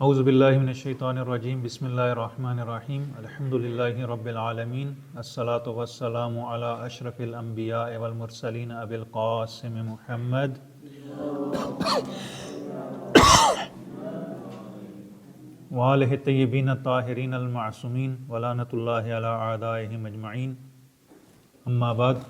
اعوذ باللہ من الشیطان الرجیم بسم اللہ الرحمن الرحیم الحمد للہ رب العالمین الصلاۃ والسلام علی اشرف الانبیاء والمرسلین ابی القاسم محمد وآلہ الطیبین الطاہرین المعصومین ولعنۃ اللہ علی اعدائہم اجمعین۔ اما بعد،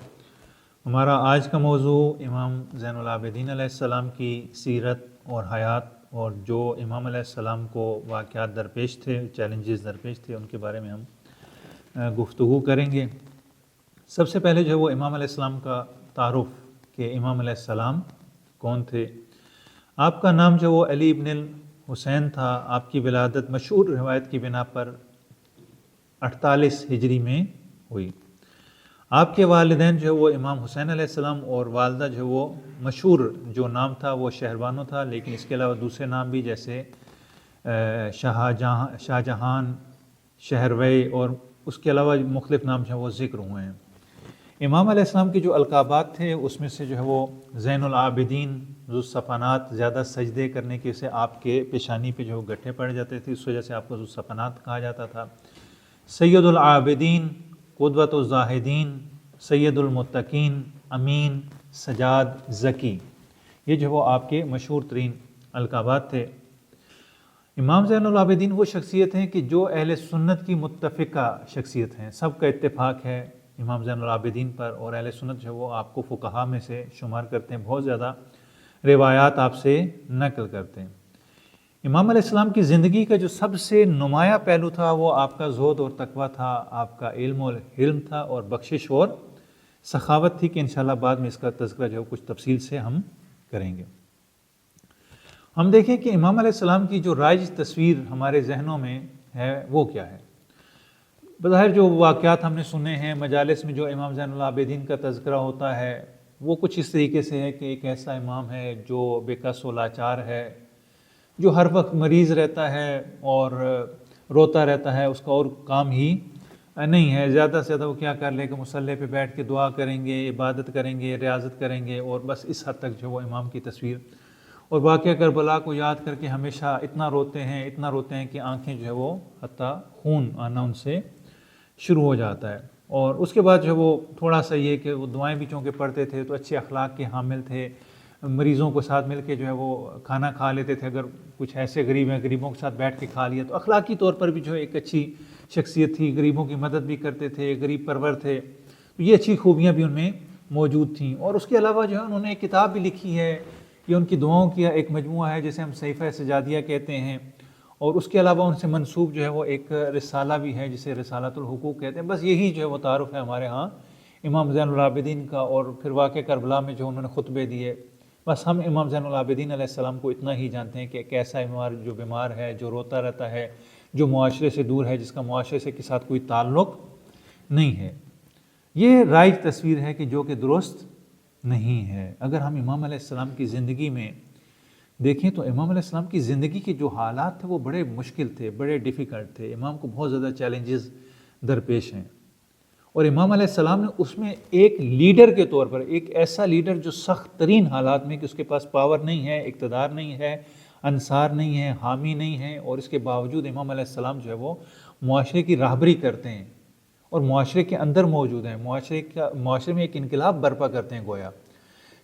ہمارا آج کا موضوع امام زین العابدین علیہ السلام کی سیرت اور حیات اور جو امام علیہ السلام کو واقعات درپیش تھے، چیلنجز درپیش تھے، ان کے بارے میں ہم گفتگو کریں گے۔ سب سے پہلے جو ہے وہ امام علیہ السلام کا تعارف کہ امام علیہ السلام کون تھے۔ آپ کا نام جو وہ علی ابن الحسین تھا۔ آپ کی ولادت مشہور روایت کی بنا پر 48 ہجری میں ہوئی۔ آپ کے والدین جو ہے وہ امام حسین علیہ السلام اور والدہ جو ہے وہ مشہور جو نام تھا وہ شہربانو تھا، لیکن اس کے علاوہ دوسرے نام بھی جیسے شاہ جہان، شہروی اور اس کے علاوہ مختلف نام جو ہے وہ ذکر ہوئے ہیں۔ امام علیہ السلام کے جو القابات تھے اس میں سے جو ہے وہ زین العابدین، ذو الصفنات، زیادہ سجدے کرنے کی وجہ سے آپ کے پیشانی پہ جو گٹھے پڑ جاتے تھے، اس وجہ سے آپ کو ذو الصفنات کہا جاتا تھا۔ سید العابدین، قدوۃ الزاہدین، سید المتقین، امین، سجاد، ذکی، یہ جو وہ آپ کے مشہور ترین القابات تھے۔ امام زین العابدین وہ شخصیت ہیں کہ جو اہل سنت کی متفقہ شخصیت ہیں، سب کا اتفاق ہے امام زین العابدین پر، اور اہل سنت جو وہ آپ کو فقہا میں سے شمار کرتے ہیں، بہت زیادہ روایات آپ سے نقل کرتے ہیں۔ امام علیہ السلام کی زندگی کا جو سب سے نمایاں پہلو تھا وہ آپ کا زہد اور تقویٰ تھا، آپ کا علم اور حلم تھا، اور بخشش اور سخاوت تھی کہ انشاءاللہ بعد میں اس کا تذکرہ جو کچھ تفصیل سے ہم کریں گے۔ ہم دیکھیں کہ امام علیہ السلام کی جو رائج تصویر ہمارے ذہنوں میں ہے وہ کیا ہے۔ بظاہر جو واقعات ہم نے سنے ہیں مجالس میں، جو امام زین العابدین کا تذکرہ ہوتا ہے وہ کچھ اس طریقے سے ہے کہ ایک ایسا امام ہے جو بے کس و لاچار ہے، جو ہر وقت مریض رہتا ہے اور روتا رہتا ہے، اس کا اور کام ہی نہیں ہے۔ زیادہ سے زیادہ وہ کیا کر لے کہ مصلی پہ بیٹھ کے دعا کریں گے، عبادت کریں گے، ریاضت کریں گے، اور بس اس حد تک جو وہ امام کی تصویر۔ اور واقعہ کربلا کو یاد کر کے ہمیشہ اتنا روتے ہیں کہ آنکھیں جو ہے وہ حتیٰ خون آنا ان سے شروع ہو جاتا ہے۔ اور اس کے بعد جو وہ تھوڑا سا یہ کہ وہ دعائیں بھی چونکہ پڑھتے تھے تو اچھے اخلاق کے حامل تھے، مریضوں کے ساتھ مل کے جو ہے وہ کھانا کھا لیتے تھے، اگر کچھ ایسے غریب ہیں غریبوں کے ساتھ بیٹھ کے کھا لیا، تو اخلاقی طور پر بھی جو ہے ایک اچھی شخصیت تھی، غریبوں کی مدد بھی کرتے تھے، غریب پرور تھے، تو یہ اچھی خوبیاں بھی ان میں موجود تھیں۔ اور اس کے علاوہ جو ہے انہوں نے ایک کتاب بھی لکھی ہے، یہ ان کی دعاؤں کی ایک مجموعہ ہے جسے ہم صحیفہ سجادیہ کہتے ہیں، اور اس کے علاوہ ان سے منسوب جو ہے وہ ایک رسالہ بھی ہے جسے رسالۃ الحقوق کہتے ہیں۔ بس یہی جو ہے وہ تعارف ہے ہمارے ہاں امام زین العابدین کا، اور پھر واقعہ کربلا میں جو انہوں نے خطبے دیے۔ بس ہم امام زین العابدین علیہ السلام کو اتنا ہی جانتے ہیں کہ ایک ایسا بیمار ہے، جو روتا رہتا ہے، جو معاشرے سے دور ہے، جس کا معاشرے سے کے ساتھ کوئی تعلق نہیں ہے۔ یہ رائج تصویر ہے کہ جو کہ درست نہیں ہے۔ اگر ہم امام علیہ السلام کی زندگی میں دیکھیں تو امام علیہ السلام کی زندگی کے جو حالات تھے وہ بڑے مشکل تھے، بڑے ڈیفیکلٹ تھے، امام کو بہت زیادہ چیلنجز درپیش ہیں، اور امام علیہ السلام نے اس میں ایک لیڈر کے طور پر، ایک ایسا لیڈر جو سخت ترین حالات میں کہ اس کے پاس پاور نہیں ہے، اقتدار نہیں ہے، انصار نہیں ہے، حامی نہیں ہے، اور اس کے باوجود امام علیہ السلام جو ہے وہ معاشرے کی راہبری کرتے ہیں اور معاشرے کے اندر موجود ہیں، معاشرے میں ایک انقلاب برپا کرتے ہیں، گویا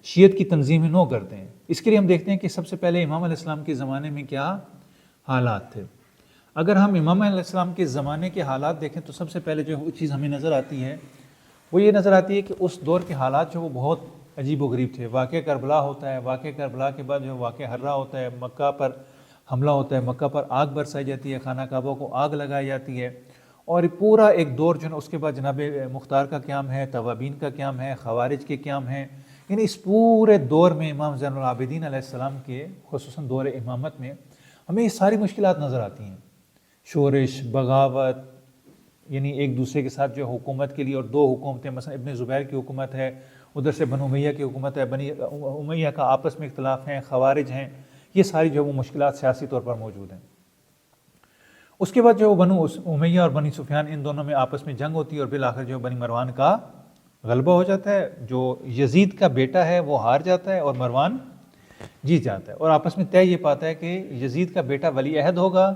شیعت کی تنظیم نو کرتے ہیں۔ اس کے لیے ہم دیکھتے ہیں کہ سب سے پہلے امام علیہ السلام کے زمانے میں کیا حالات تھے۔ اگر ہم امام علیہ السلام کے زمانے کے حالات دیکھیں تو سب سے پہلے جو چیز ہمیں نظر آتی ہے وہ یہ نظر آتی ہے کہ اس دور کے حالات جو وہ بہت عجیب و غریب تھے۔ واقعہ کربلا ہوتا ہے، واقعہ کربلا کے بعد جو واقعہ ہرہ ہوتا ہے، مکہ پر حملہ ہوتا ہے، مکہ پر آگ برسائی جاتی ہے، خانہ کعبہ کو آگ لگائی جاتی ہے، اور پورا ایک دور جو ہے اس کے بعد جناب مختار کا قیام ہے، توابین کا قیام ہے، خوارج کے قیام ہے۔ یعنی اس پورے دور میں امام زین العابدین علیہ السلام کے خصوصاً دور امامت میں ہمیں یہ ساری مشکلات نظر آتی ہیں، شورش، بغاوت، یعنی ایک دوسرے کے ساتھ جو حکومت کے لیے، اور دو حکومتیں، مثلا ابن زبیر کی حکومت ہے، ادھر سے بنو امیہ کی حکومت ہے، بنی امیہ کا آپس میں اختلاف ہیں، خوارج ہیں، یہ ساری جو وہ مشکلات سیاسی طور پر موجود ہیں۔ اس کے بعد جو بنو امیہ اور بنی سفیان، ان دونوں میں آپس میں جنگ ہوتی ہے، اور بالآخر جو بنی مروان کا غلبہ ہو جاتا ہے۔ جو یزید کا بیٹا ہے وہ ہار جاتا ہے اور مروان جیت جاتا ہے اور آپس میں طے یہ پاتا ہے کہ یزید کا بیٹا ولی عہد ہوگا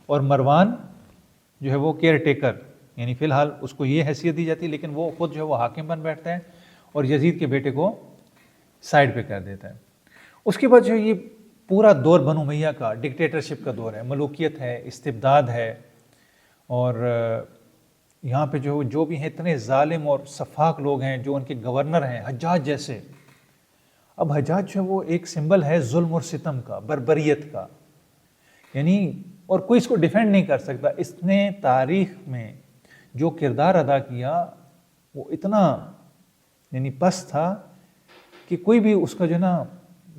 اور مروان جو ہے وہ کیئر ٹیکر، یعنی فی الحال اس کو یہ حیثیت دی جاتی ہے، لیکن وہ خود جو ہے وہ حاکم بن بیٹھتا ہے اور یزید کے بیٹے کو سائڈ پہ کر دیتا ہے۔ اس کے بعد جو یہ پورا دور بنو امیہ کا ڈکٹیٹرشپ کا دور ہے، ملوکیت ہے، استبداد ہے، اور یہاں پہ جو بھی ہیں اتنے ظالم اور سفاک لوگ ہیں جو ان کے گورنر ہیں، حجاج جیسے۔ اب حجاج جو ہے وہ ایک سمبل ہے ظلم اور ستم کا، بربریت کا، یعنی اور کوئی اس کو ڈیفینڈ نہیں کر سکتا۔ اس نے تاریخ میں جو کردار ادا کیا وہ اتنا یعنی پست تھا کہ کوئی بھی اس کا جو ہے نا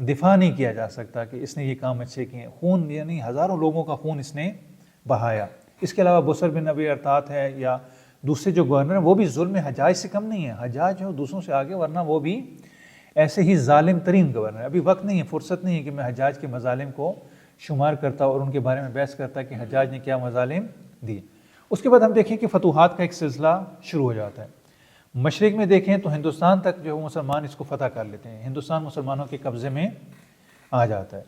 دفاع نہیں کیا جا سکتا کہ اس نے یہ کام اچھے کیے۔ خون یعنی ہزاروں لوگوں کا خون اس نے بہایا۔ اس کے علاوہ بصر بن ابی ارطاط ہے یا دوسرے جو گورنر ہیں، وہ بھی ظلم حجاج سے کم نہیں ہے۔ حجاج جو دوسروں سے آگے، ورنہ وہ بھی ایسے ہی ظالم ترین گورنر ہے۔ ابھی وقت نہیں ہے، فرصت نہیں ہے کہ میں حجاج کے مظالم کو شمار کرتا اور ان کے بارے میں بحث کرتا کہ حجاج نے کیا مظالم دیے۔ اس کے بعد ہم دیکھیں کہ فتوحات کا ایک سلسلہ شروع ہو جاتا ہے۔ مشرق میں دیکھیں تو ہندوستان تک جو مسلمان اس کو فتح کر لیتے ہیں، ہندوستان مسلمانوں کے قبضے میں آ جاتا ہے۔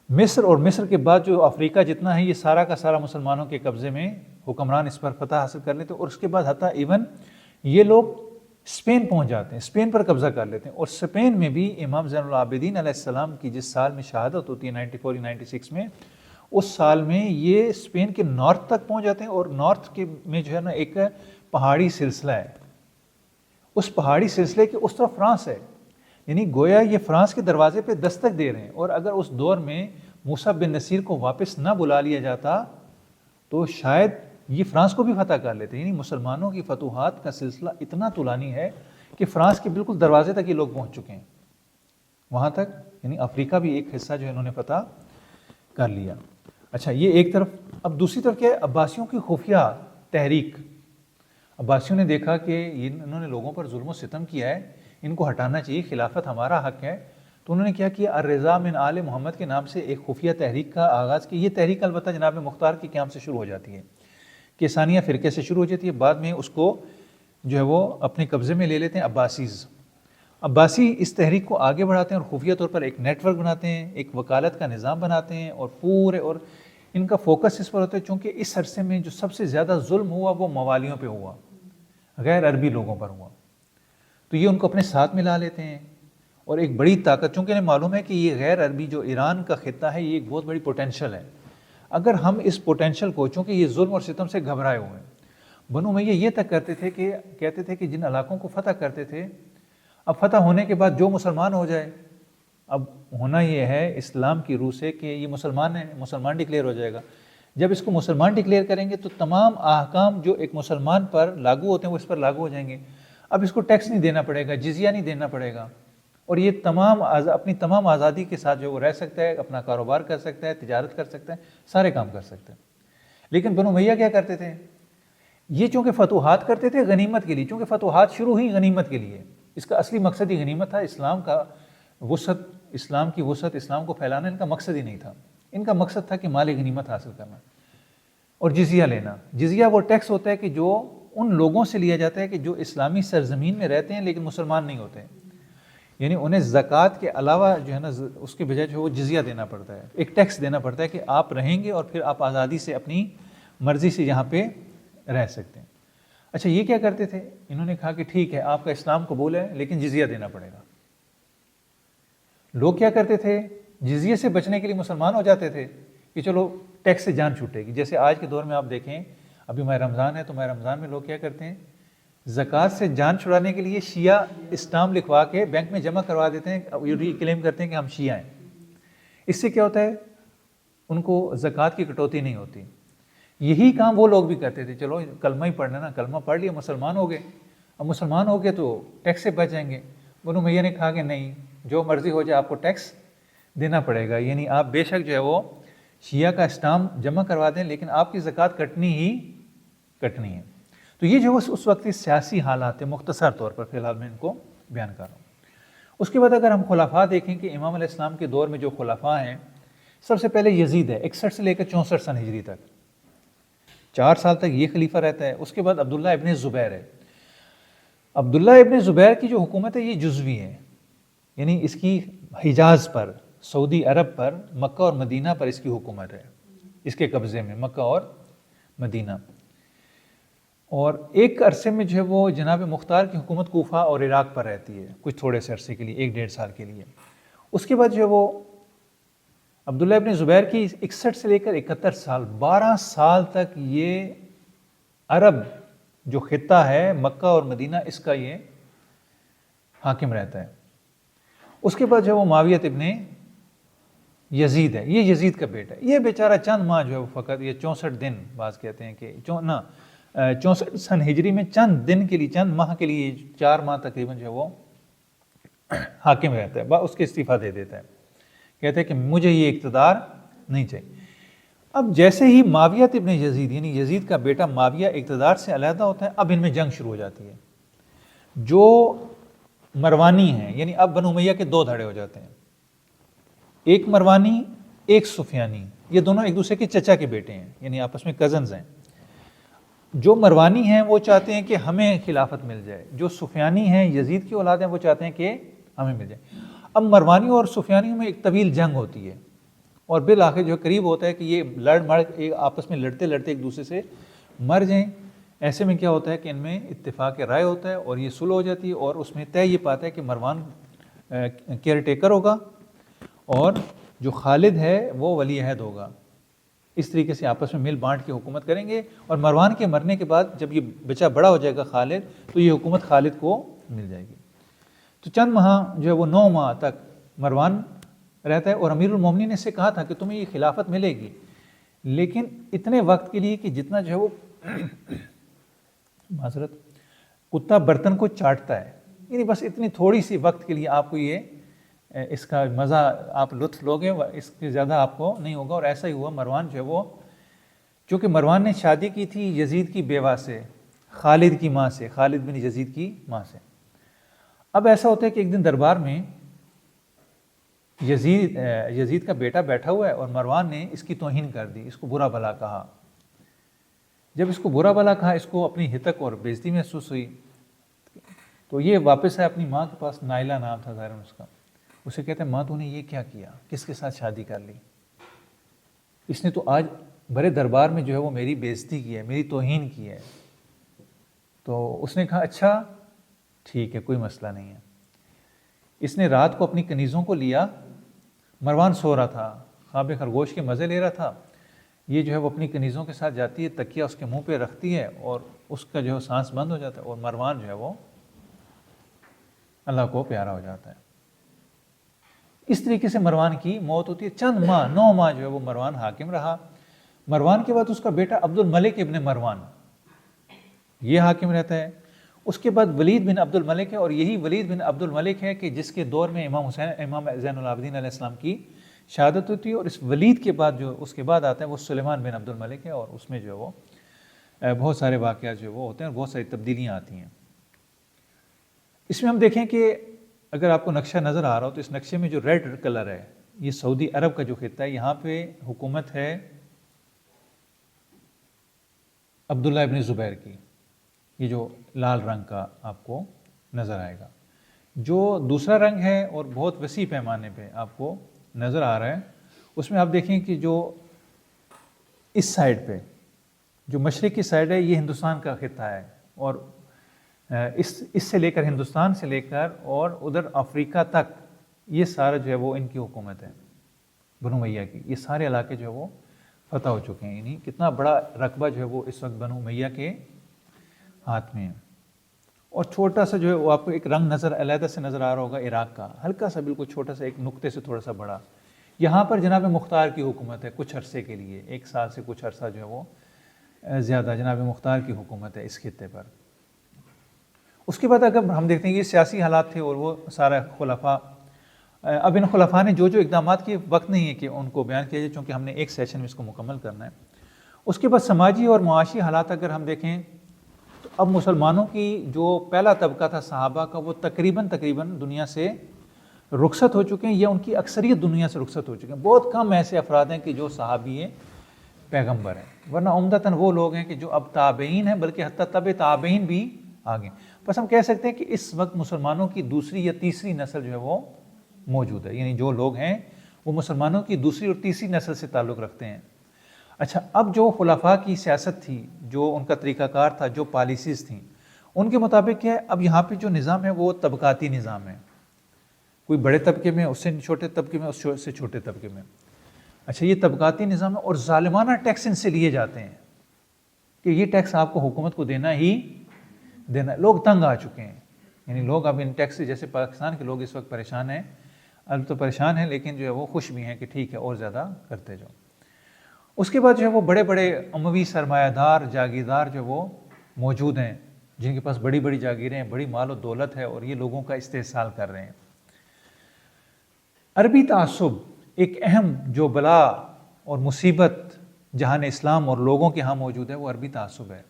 مصر اور مصر کے بعد جو افریقہ جتنا ہے یہ سارا کا سارا مسلمانوں کے قبضے میں، حکمران اس پر فتح حاصل کر لیتے ہیں، اور اس کے بعد حتیٰ ایون یہ لوگ اسپین پہنچ جاتے ہیں، اسپین پر قبضہ کر لیتے ہیں۔ اور اسپین میں بھی امام زین العابدین علیہ السلام کی جس سال میں شہادت ہوتی ہے 94 یا 96 میں، اس سال میں یہ اسپین کے نارتھ تک پہنچ جاتے ہیں، اور نارتھ کے میں جو ہے نا ایک پہاڑی سلسلہ ہے، اس پہاڑی سلسلے کے اس طرف فرانس ہے، یعنی گویا یہ فرانس کے دروازے پہ دستک دے رہے ہیں۔ اور اگر اس دور میں موسیٰ بن نصیر کو واپس نہ بلا لیا جاتا تو شاید یہ فرانس کو بھی فتح کر لیتے۔ یعنی مسلمانوں کی فتوحات کا سلسلہ اتنا طولانی ہے کہ فرانس کے بالکل دروازے تک یہ لوگ پہنچ چکے ہیں، وہاں تک، یعنی افریقہ بھی ایک حصہ جو ہے انہوں نے فتح کر لیا۔ اچھا، یہ ایک طرف۔ اب دوسری طرف کیا ہے؟ عباسیوں کی خفیہ تحریک۔ عباسیوں نے دیکھا کہ انہوں نے لوگوں پر ظلم و ستم کیا ہے، ان کو ہٹانا چاہیے، خلافت ہمارا حق ہے، تو انہوں نے کیا کیا؟ الرضا من آل محمد کے نام سے ایک خفیہ تحریک کا آغاز کیا۔ یہ تحریک البتہ جناب مختار کے قیام سے شروع ہو جاتی ہے، کیسانیہ فرقے سے شروع ہو جاتی ہے، بعد میں اس کو جو ہے وہ اپنے قبضے میں لے لیتے ہیں عباسیز۔ عباسی اس تحریک کو آگے بڑھاتے ہیں اور خفیہ طور پر ایک نیٹ ورک بناتے ہیں، ایک وکالت کا نظام بناتے ہیں، اور پورے اور ان کا فوکس اس پر ہوتا ہے، چونکہ اس عرصے میں جو سب سے زیادہ ظلم ہوا وہ موالیوں پہ ہوا، غیر عربی لوگوں پر ہوا، تو یہ ان کو اپنے ساتھ ملا لیتے ہیں۔ اور ایک بڑی طاقت، چونکہ انہیں معلوم ہے کہ یہ غیر عربی جو ایران کا خطہ ہے یہ ایک بہت بڑی پوٹینشل ہے، اگر ہم اس پوٹینشل کو، چونکہ یہ ظلم اور ستم سے گھبرائے ہوئے ہیں، بنو امیہ یہ تک کرتے تھے کہ کہتے تھے کہ جن علاقوں کو فتح کرتے تھے، اب فتح ہونے کے بعد جو مسلمان ہو جائے، اب ہونا یہ ہے اسلام کی روح سے کہ یہ مسلمان ہے، مسلمان ڈکلیئر ہو جائے گا۔ جب اس کو مسلمان ڈکلیئر کریں گے تو تمام احکام جو ایک مسلمان پر لاگو ہوتے ہیں وہ اس پر لاگو ہو جائیں گے۔ اب اس کو ٹیکس نہیں دینا پڑے گا، جزیہ نہیں دینا پڑے گا، اور یہ اپنی تمام آزادی کے ساتھ جو وہ رہ سکتا ہے، اپنا کاروبار کر سکتا ہے، تجارت کر سکتا ہے، سارے کام کر سکتا ہے۔ لیکن بنو امیہ کیا کرتے تھے؟ یہ چونکہ فتوحات کرتے تھے غنیمت کے لیے، چونکہ فتوحات شروع ہی غنیمت کے لیے، اس کا اصلی مقصد ہی غنیمت تھا، اسلام کا وسعت، اسلام کی وسعت، اسلام کو پھیلانا ان کا مقصد ہی نہیں تھا، ان کا مقصد تھا کہ مال غنیمت حاصل کرنا اور جزیہ لینا۔ جزیہ وہ ٹیکس ہوتا ہے کہ جو ان لوگوں سے لیا جاتا ہے کہ جو اسلامی سرزمین میں رہتے ہیں لیکن مسلمان نہیں ہوتے ہیں، یعنی انہیں زکوٰۃ کے علاوہ جو ہے نا اس کے بجائے جو وہ جزیہ دینا پڑتا ہے، ایک ٹیکس دینا پڑتا ہے کہ آپ رہیں گے اور پھر آپ آزادی سے اپنی مرضی سے یہاں پہ رہ سکتے ہیں۔ اچھا، یہ کیا کرتے تھے؟ انہوں نے کہا کہ ٹھیک ہے آپ کا اسلام قبول ہے لیکن جزیہ دینا پڑے گا۔ لوگ کیا کرتے تھے؟ جزیے سے بچنے کے لیے مسلمان ہو جاتے تھے کہ چلو ٹیکس سے جان چھوٹے گی۔ جیسے آج کے دور میں آپ دیکھیں، ابھی ماہ رمضان ہے تو ماہ رمضان میں لوگ کیا کرتے ہیں؟ زکوٰۃ سے جان چھڑانے کے لیے شیعہ اسٹامپ لکھوا کے بینک میں جمع کروا دیتے ہیں، یہ کلیم کرتے ہیں کہ ہم شیعہ ہیں۔ اس سے کیا ہوتا ہے؟ ان کو زکوٰۃ کی کٹوتی نہیں ہوتی۔ یہی کام وہ لوگ بھی کرتے تھے، چلو کلمہ ہی پڑھنا نا، کلمہ پڑھ لیا مسلمان ہو گئے، اب مسلمان ہو گئے تو ٹیکس سے بچ جائیں گے۔ بنو امیہ نے کہا کہ نہیں، جو مرضی ہو جائے آپ کو ٹیکس دینا پڑے گا، یعنی آپ بے شک جو ہے وہ شیعہ کا اسٹامپ جمع کروا دیں لیکن آپ کی زکوٰۃ کٹنی ہی کٹنی ہے۔ تو یہ جو اس وقت سیاسی حالات ہیں، مختصر طور پر فی الحال میں ان کو بیان کر رہا ہوں۔ اس کے بعد اگر ہم خلفاء دیکھیں کہ امام علیہ السلام کے دور میں جو خلفاء ہیں، سب سے پہلے یزید ہے، 61 سے لے کر 64 سن ہجری تک، 4 سال تک یہ خلیفہ رہتا ہے۔ اس کے بعد عبداللہ ابن زبیر ہے۔ عبداللہ ابن زبیر کی جو حکومت ہے یہ جزوی ہے، یعنی اس کی حجاز پر، سعودی عرب پر، مکہ اور مدینہ پر اس کی حکومت ہے، اس کے قبضے میں مکہ اور مدینہ. اور ایک عرصے میں جو ہے وہ جناب مختار کی حکومت کوفہ اور عراق پر رہتی ہے کچھ تھوڑے سے عرصے کے لیے، 1-1.5 سال کے لیے. اس کے بعد جو ہے وہ عبداللہ ابن زبیر کی 61 سے لے کر 71 سال، 12 سال تک یہ عرب جو خطہ ہے مکہ اور مدینہ اس کا یہ حاکم رہتا ہے. اس کے بعد جو ہے وہ معاویہ ابن یزید ہے، یہ یزید کا بیٹا ہے. یہ بیچارہ چند ماہ جو ہے وہ فقط، یہ 64 دن بعض کہتے ہیں کہ 64 سن ہجری میں چند دن کے لیے، چند ماہ کے لیے، 4 ماہ تقریباً جو ہے وہ حاکم رہتا ہے. اس کے استعفیٰ دے دیتا ہے، کہتے ہیں کہ مجھے یہ اقتدار نہیں چاہیے. اب جیسے ہی معاویہ ابن یزید یعنی یزید کا بیٹا معاویہ اقتدار سے علیحدہ ہوتا ہے، اب ان میں جنگ شروع ہو جاتی ہے. جو مروانی ہیں، یعنی اب بنو امیہ کے 2 دھڑے ہو جاتے ہیں، ایک مروانی ایک سفیانی. یہ دونوں ایک دوسرے کے چچا کے بیٹے ہیں، یعنی آپس میں کزنز ہیں. جو مروانی ہیں وہ چاہتے ہیں کہ ہمیں خلافت مل جائے، جو سفیانی ہیں یزید کی اولاد ہیں وہ چاہتے ہیں کہ ہمیں مل جائے. اب مروانی اور سفیانیوں میں ایک طویل جنگ ہوتی ہے، اور بالآخر جو قریب ہوتا ہے کہ یہ آپس میں لڑتے لڑتے ایک دوسرے سے مر جائیں. ایسے میں کیا ہوتا ہے کہ ان میں اتفاق رائے ہوتا ہے اور یہ صلح ہو جاتی ہے، اور اس میں طے یہ پاتا ہے کہ مروان کیئر ٹیکر ہوگا اور جو خالد ہے وہ ولی عہد ہوگا. اس طریقے سے آپس میں مل بانٹ کے حکومت کریں گے، اور مروان کے مرنے کے بعد جب یہ بچہ بڑا ہو جائے گا خالد، تو یہ حکومت خالد کو مل جائے گی. تو چند ماہ جو ہے وہ 9 ماہ تک مروان رہتا ہے، اور امیر المومنین نے سے کہا تھا کہ تمہیں یہ خلافت ملے گی، لیکن اتنے وقت کے لیے کہ جتنا جو ہے وہ معذرت کتا برتن کو چاٹتا ہے، یعنی بس اتنی تھوڑی سی وقت کے لیے آپ کو یہ اس کا مزہ آپ لطف لوگے، اس سے زیادہ آپ کو نہیں ہوگا. اور ایسا ہی ہوا. مروان جو ہے وہ، چونکہ مروان نے شادی کی تھی یزید کی بیوہ سے، خالد کی ماں سے، خالد بن یزید کی ماں سے. اب ایسا ہوتا ہے کہ ایک دن دربار میں یزید کا بیٹا بیٹھا ہوا ہے، اور مروان نے اس کی توہین کر دی، اس کو برا بھلا کہا. جب اس کو برا بھلا کہا، اس کو اپنی ہتک اور بے عزتی محسوس ہوئی، تو یہ واپس آیا اپنی ماں کے پاس. نائلہ نام تھا ظاہراً اس کا. اسے کہتے ہیں ماں تو نے یہ کیا کیا، کس کے ساتھ شادی کر لی؟ اس نے تو آج بڑے دربار میں جو ہے وہ میری بے عزتی کی ہے، میری توہین کی ہے. تو اس نے کہا اچھا ٹھیک ہے، کوئی مسئلہ نہیں ہے. اس نے رات کو اپنی کنیزوں کو لیا. مروان سو رہا تھا، خواب خرگوش کے مزے لے رہا تھا. یہ جو ہے وہ اپنی کنیزوں کے ساتھ جاتی ہے، تکیہ اس کے منہ پہ رکھتی ہے، اور اس کا جو ہے سانس بند ہو جاتا ہے، اور مروان جو ہے وہ اللہ کو پیارا ہو جاتا ہے. اس طریقے سے مروان کی موت ہوتی ہے. چند ماہ، 9 ماہ جو ہے وہ مروان حاکم رہا. مروان کے بعد اس کا بیٹا عبد الملک ابن مروان یہ حاکم رہتا ہے. اس کے بعد ولید بن عبد الملک ہے، اور یہی ولید بن عبد الملک ہے کہ جس کے دور میں امام زین العابدین علیہ السلام کی شہادت ہوتی ہے. اور اس ولید کے بعد جو اس کے بعد آتا ہے وہ سلیمان بن عبد الملک ہے، اور اس میں جو ہے وہ بہت سارے واقعات جو وہ ہوتے ہیں اور بہت ساری تبدیلیاں آتی ہیں. اس میں ہم دیکھیں کہ اگر آپ کو نقشہ نظر آ رہا ہو تو اس نقشے میں جو ریڈ کلر ہے یہ سعودی عرب کا جو خطہ ہے، یہاں پہ حکومت ہے عبداللہ ابن زبیر کی. یہ جو لال رنگ کا آپ کو نظر آئے گا. جو دوسرا رنگ ہے اور بہت وسیع پیمانے پہ آپ کو نظر آ رہا ہے، اس میں آپ دیکھیں کہ جو اس سائڈ پہ جو مشرق کی سائڈ ہے یہ ہندوستان کا خطہ ہے، اور اس سے لے کر ہندوستان سے لے کر اور ادھر افریقہ تک یہ سارا جو ہے وہ ان کی حکومت ہے بنو امیہ کی. یہ سارے علاقے جو ہے وہ فتح ہو چکے ہیں. یعنی کتنا بڑا رقبہ جو ہے وہ اس وقت بنو امیہ کے ہاتھ میں ہے. اور چھوٹا سا جو ہے وہ آپ کو ایک رنگ علیحدہ سے نظر آ رہا ہوگا عراق کا، ہلکا سا بالکل چھوٹا سا ایک نقطے سے تھوڑا سا بڑا. یہاں پر جناب مختار کی حکومت ہے کچھ عرصے کے لیے، 1 سال سے کچھ عرصہ جو ہے وہ زیادہ جناب مختار کی حکومت ہے اس خطے پر. اس کے بعد اگر ہم دیکھتے ہیں یہ سیاسی حالات تھے اور وہ سارا خلفاء. اب ان خلفاء نے جو اقدامات کیے، وقت نہیں ہے کہ ان کو بیان کیا جائے چونکہ ہم نے ایک سیشن میں اس کو مکمل کرنا ہے. اس کے بعد سماجی اور معاشی حالات اگر ہم دیکھیں تو اب مسلمانوں کی جو پہلا طبقہ تھا صحابہ کا، وہ تقریباً دنیا سے رخصت ہو چکے ہیں، یا ان کی اکثریت دنیا سے رخصت ہو چکے ہیں. بہت کم ایسے افراد ہیں کہ جو صحابی ہیں، پیغمبر ہیں، ورنہ عمدتاً وہ لوگ ہیں کہ جو اب تابعین ہیں، بلکہ حتیٰ تبع تابعین بھی آگے. بس ہم کہہ سکتے ہیں کہ اس وقت مسلمانوں کی دوسری یا تیسری نسل جو ہے وہ موجود ہے، یعنی جو لوگ ہیں وہ مسلمانوں کی دوسری اور تیسری نسل سے تعلق رکھتے ہیں۔ اچھا، اب جو خلفاء کی سیاست تھی، جو ان کا طریقہ کار تھا، جو پالیسیز تھیں، ان کے مطابق کیا ہے، اب یہاں پہ جو نظام ہے وہ طبقاتی نظام ہے، کوئی بڑے طبقے میں، اس سے چھوٹے طبقے میں، اس سے چھوٹے طبقے میں۔ اچھا، یہ طبقاتی نظام ہے اور ظالمانہ ٹیکس ان سے لیے جاتے ہیں کہ یہ ٹیکس آپ کو حکومت کو دینا ہی دینا ہے۔ لوگ تنگ آ چکے ہیں، یعنی لوگ اب ان ٹیکس سے، جیسے پاکستان کے لوگ اس وقت پریشان ہیں، اب تو پریشان ہیں لیکن جو ہے وہ خوش بھی ہیں کہ ٹھیک ہے اور زیادہ کرتے جاؤ۔ اس کے بعد جو ہے وہ بڑے بڑے اموی سرمایہ دار جاگیردار جو وہ موجود ہیں، جن کے پاس بڑی بڑی جاگیریں ہیں، بڑی مال و دولت ہے، اور یہ لوگوں کا استحصال کر رہے ہیں۔ عربی تعصب ایک اہم جو بلا اور مصیبت جہان اسلام اور لوگوں کے ہاں موجود ہے، وہ عربی تعصب ہے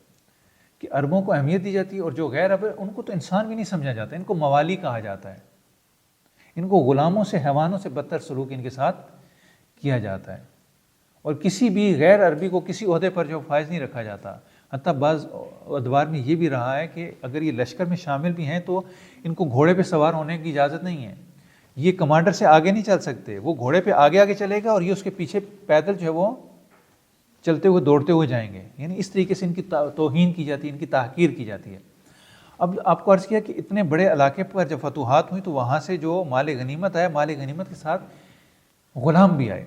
کہ عربوں کو اہمیت دی جاتی ہے، اور جو غیر عرب ان کو تو انسان بھی نہیں سمجھا جاتا، ان کو موالی کہا جاتا ہے، ان کو غلاموں سے، حیوانوں سے بدتر سلوک ان کے ساتھ کیا جاتا ہے، اور کسی بھی غیر عربی کو کسی عہدے پر جو فائز نہیں رکھا جاتا۔ حتیٰ بعض ادوار میں یہ بھی رہا ہے کہ اگر یہ لشکر میں شامل بھی ہیں تو ان کو گھوڑے پہ سوار ہونے کی اجازت نہیں ہے، یہ کمانڈر سے آگے نہیں چل سکتے، وہ گھوڑے پہ آگے آگے چلے گا اور یہ اس کے پیچھے پیدل جو ہے وہ چلتے ہوئے دوڑتے ہوئے جائیں گے، یعنی اس طریقے سے ان کی توہین کی جاتی ہے، ان کی تحقیر کی جاتی ہے۔ اب آپ کو عرض کیا کہ اتنے بڑے علاقے پر جب فتوحات ہوئی تو وہاں سے جو مال غنیمت آیا، مال غنیمت کے ساتھ غلام بھی آئے،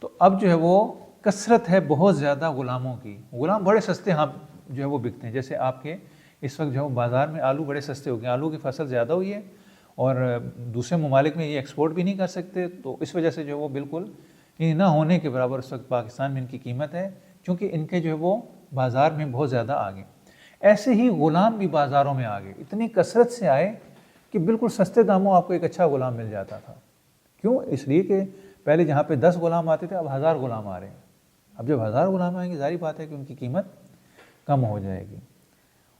تو اب جو ہے وہ کثرت ہے بہت زیادہ غلاموں کی، غلام بڑے سستے ہاں جو ہے وہ بکتے ہیں۔ جیسے آپ کے اس وقت جو ہے بازار میں آلو بڑے سستے ہو گئے، آلو کی فصل زیادہ ہوئی ہے اور دوسرے ممالک میں یہ ایکسپورٹ بھی نہیں کر سکتے، تو اس وجہ سے جو ہے وہ بالکل نہ ہونے کے برابر اس وقت پاکستان میں ان کی قیمت ہے، چونکہ ان کے جو ہے وہ بازار میں بہت زیادہ آگے۔ ایسے ہی غلام بھی بازاروں میں آگے، اتنی کثرت سے آئے کہ بالکل سستے داموں آپ کو ایک اچھا غلام مل جاتا تھا۔ کیوں؟ اس لیے کہ پہلے جہاں پہ 10 غلام آتے تھے اب 1000 غلام آ رہے ہیں، اب جب 1000 غلام آئیں گے ظاہری بات ہے کہ ان کی قیمت کم ہو جائے گی۔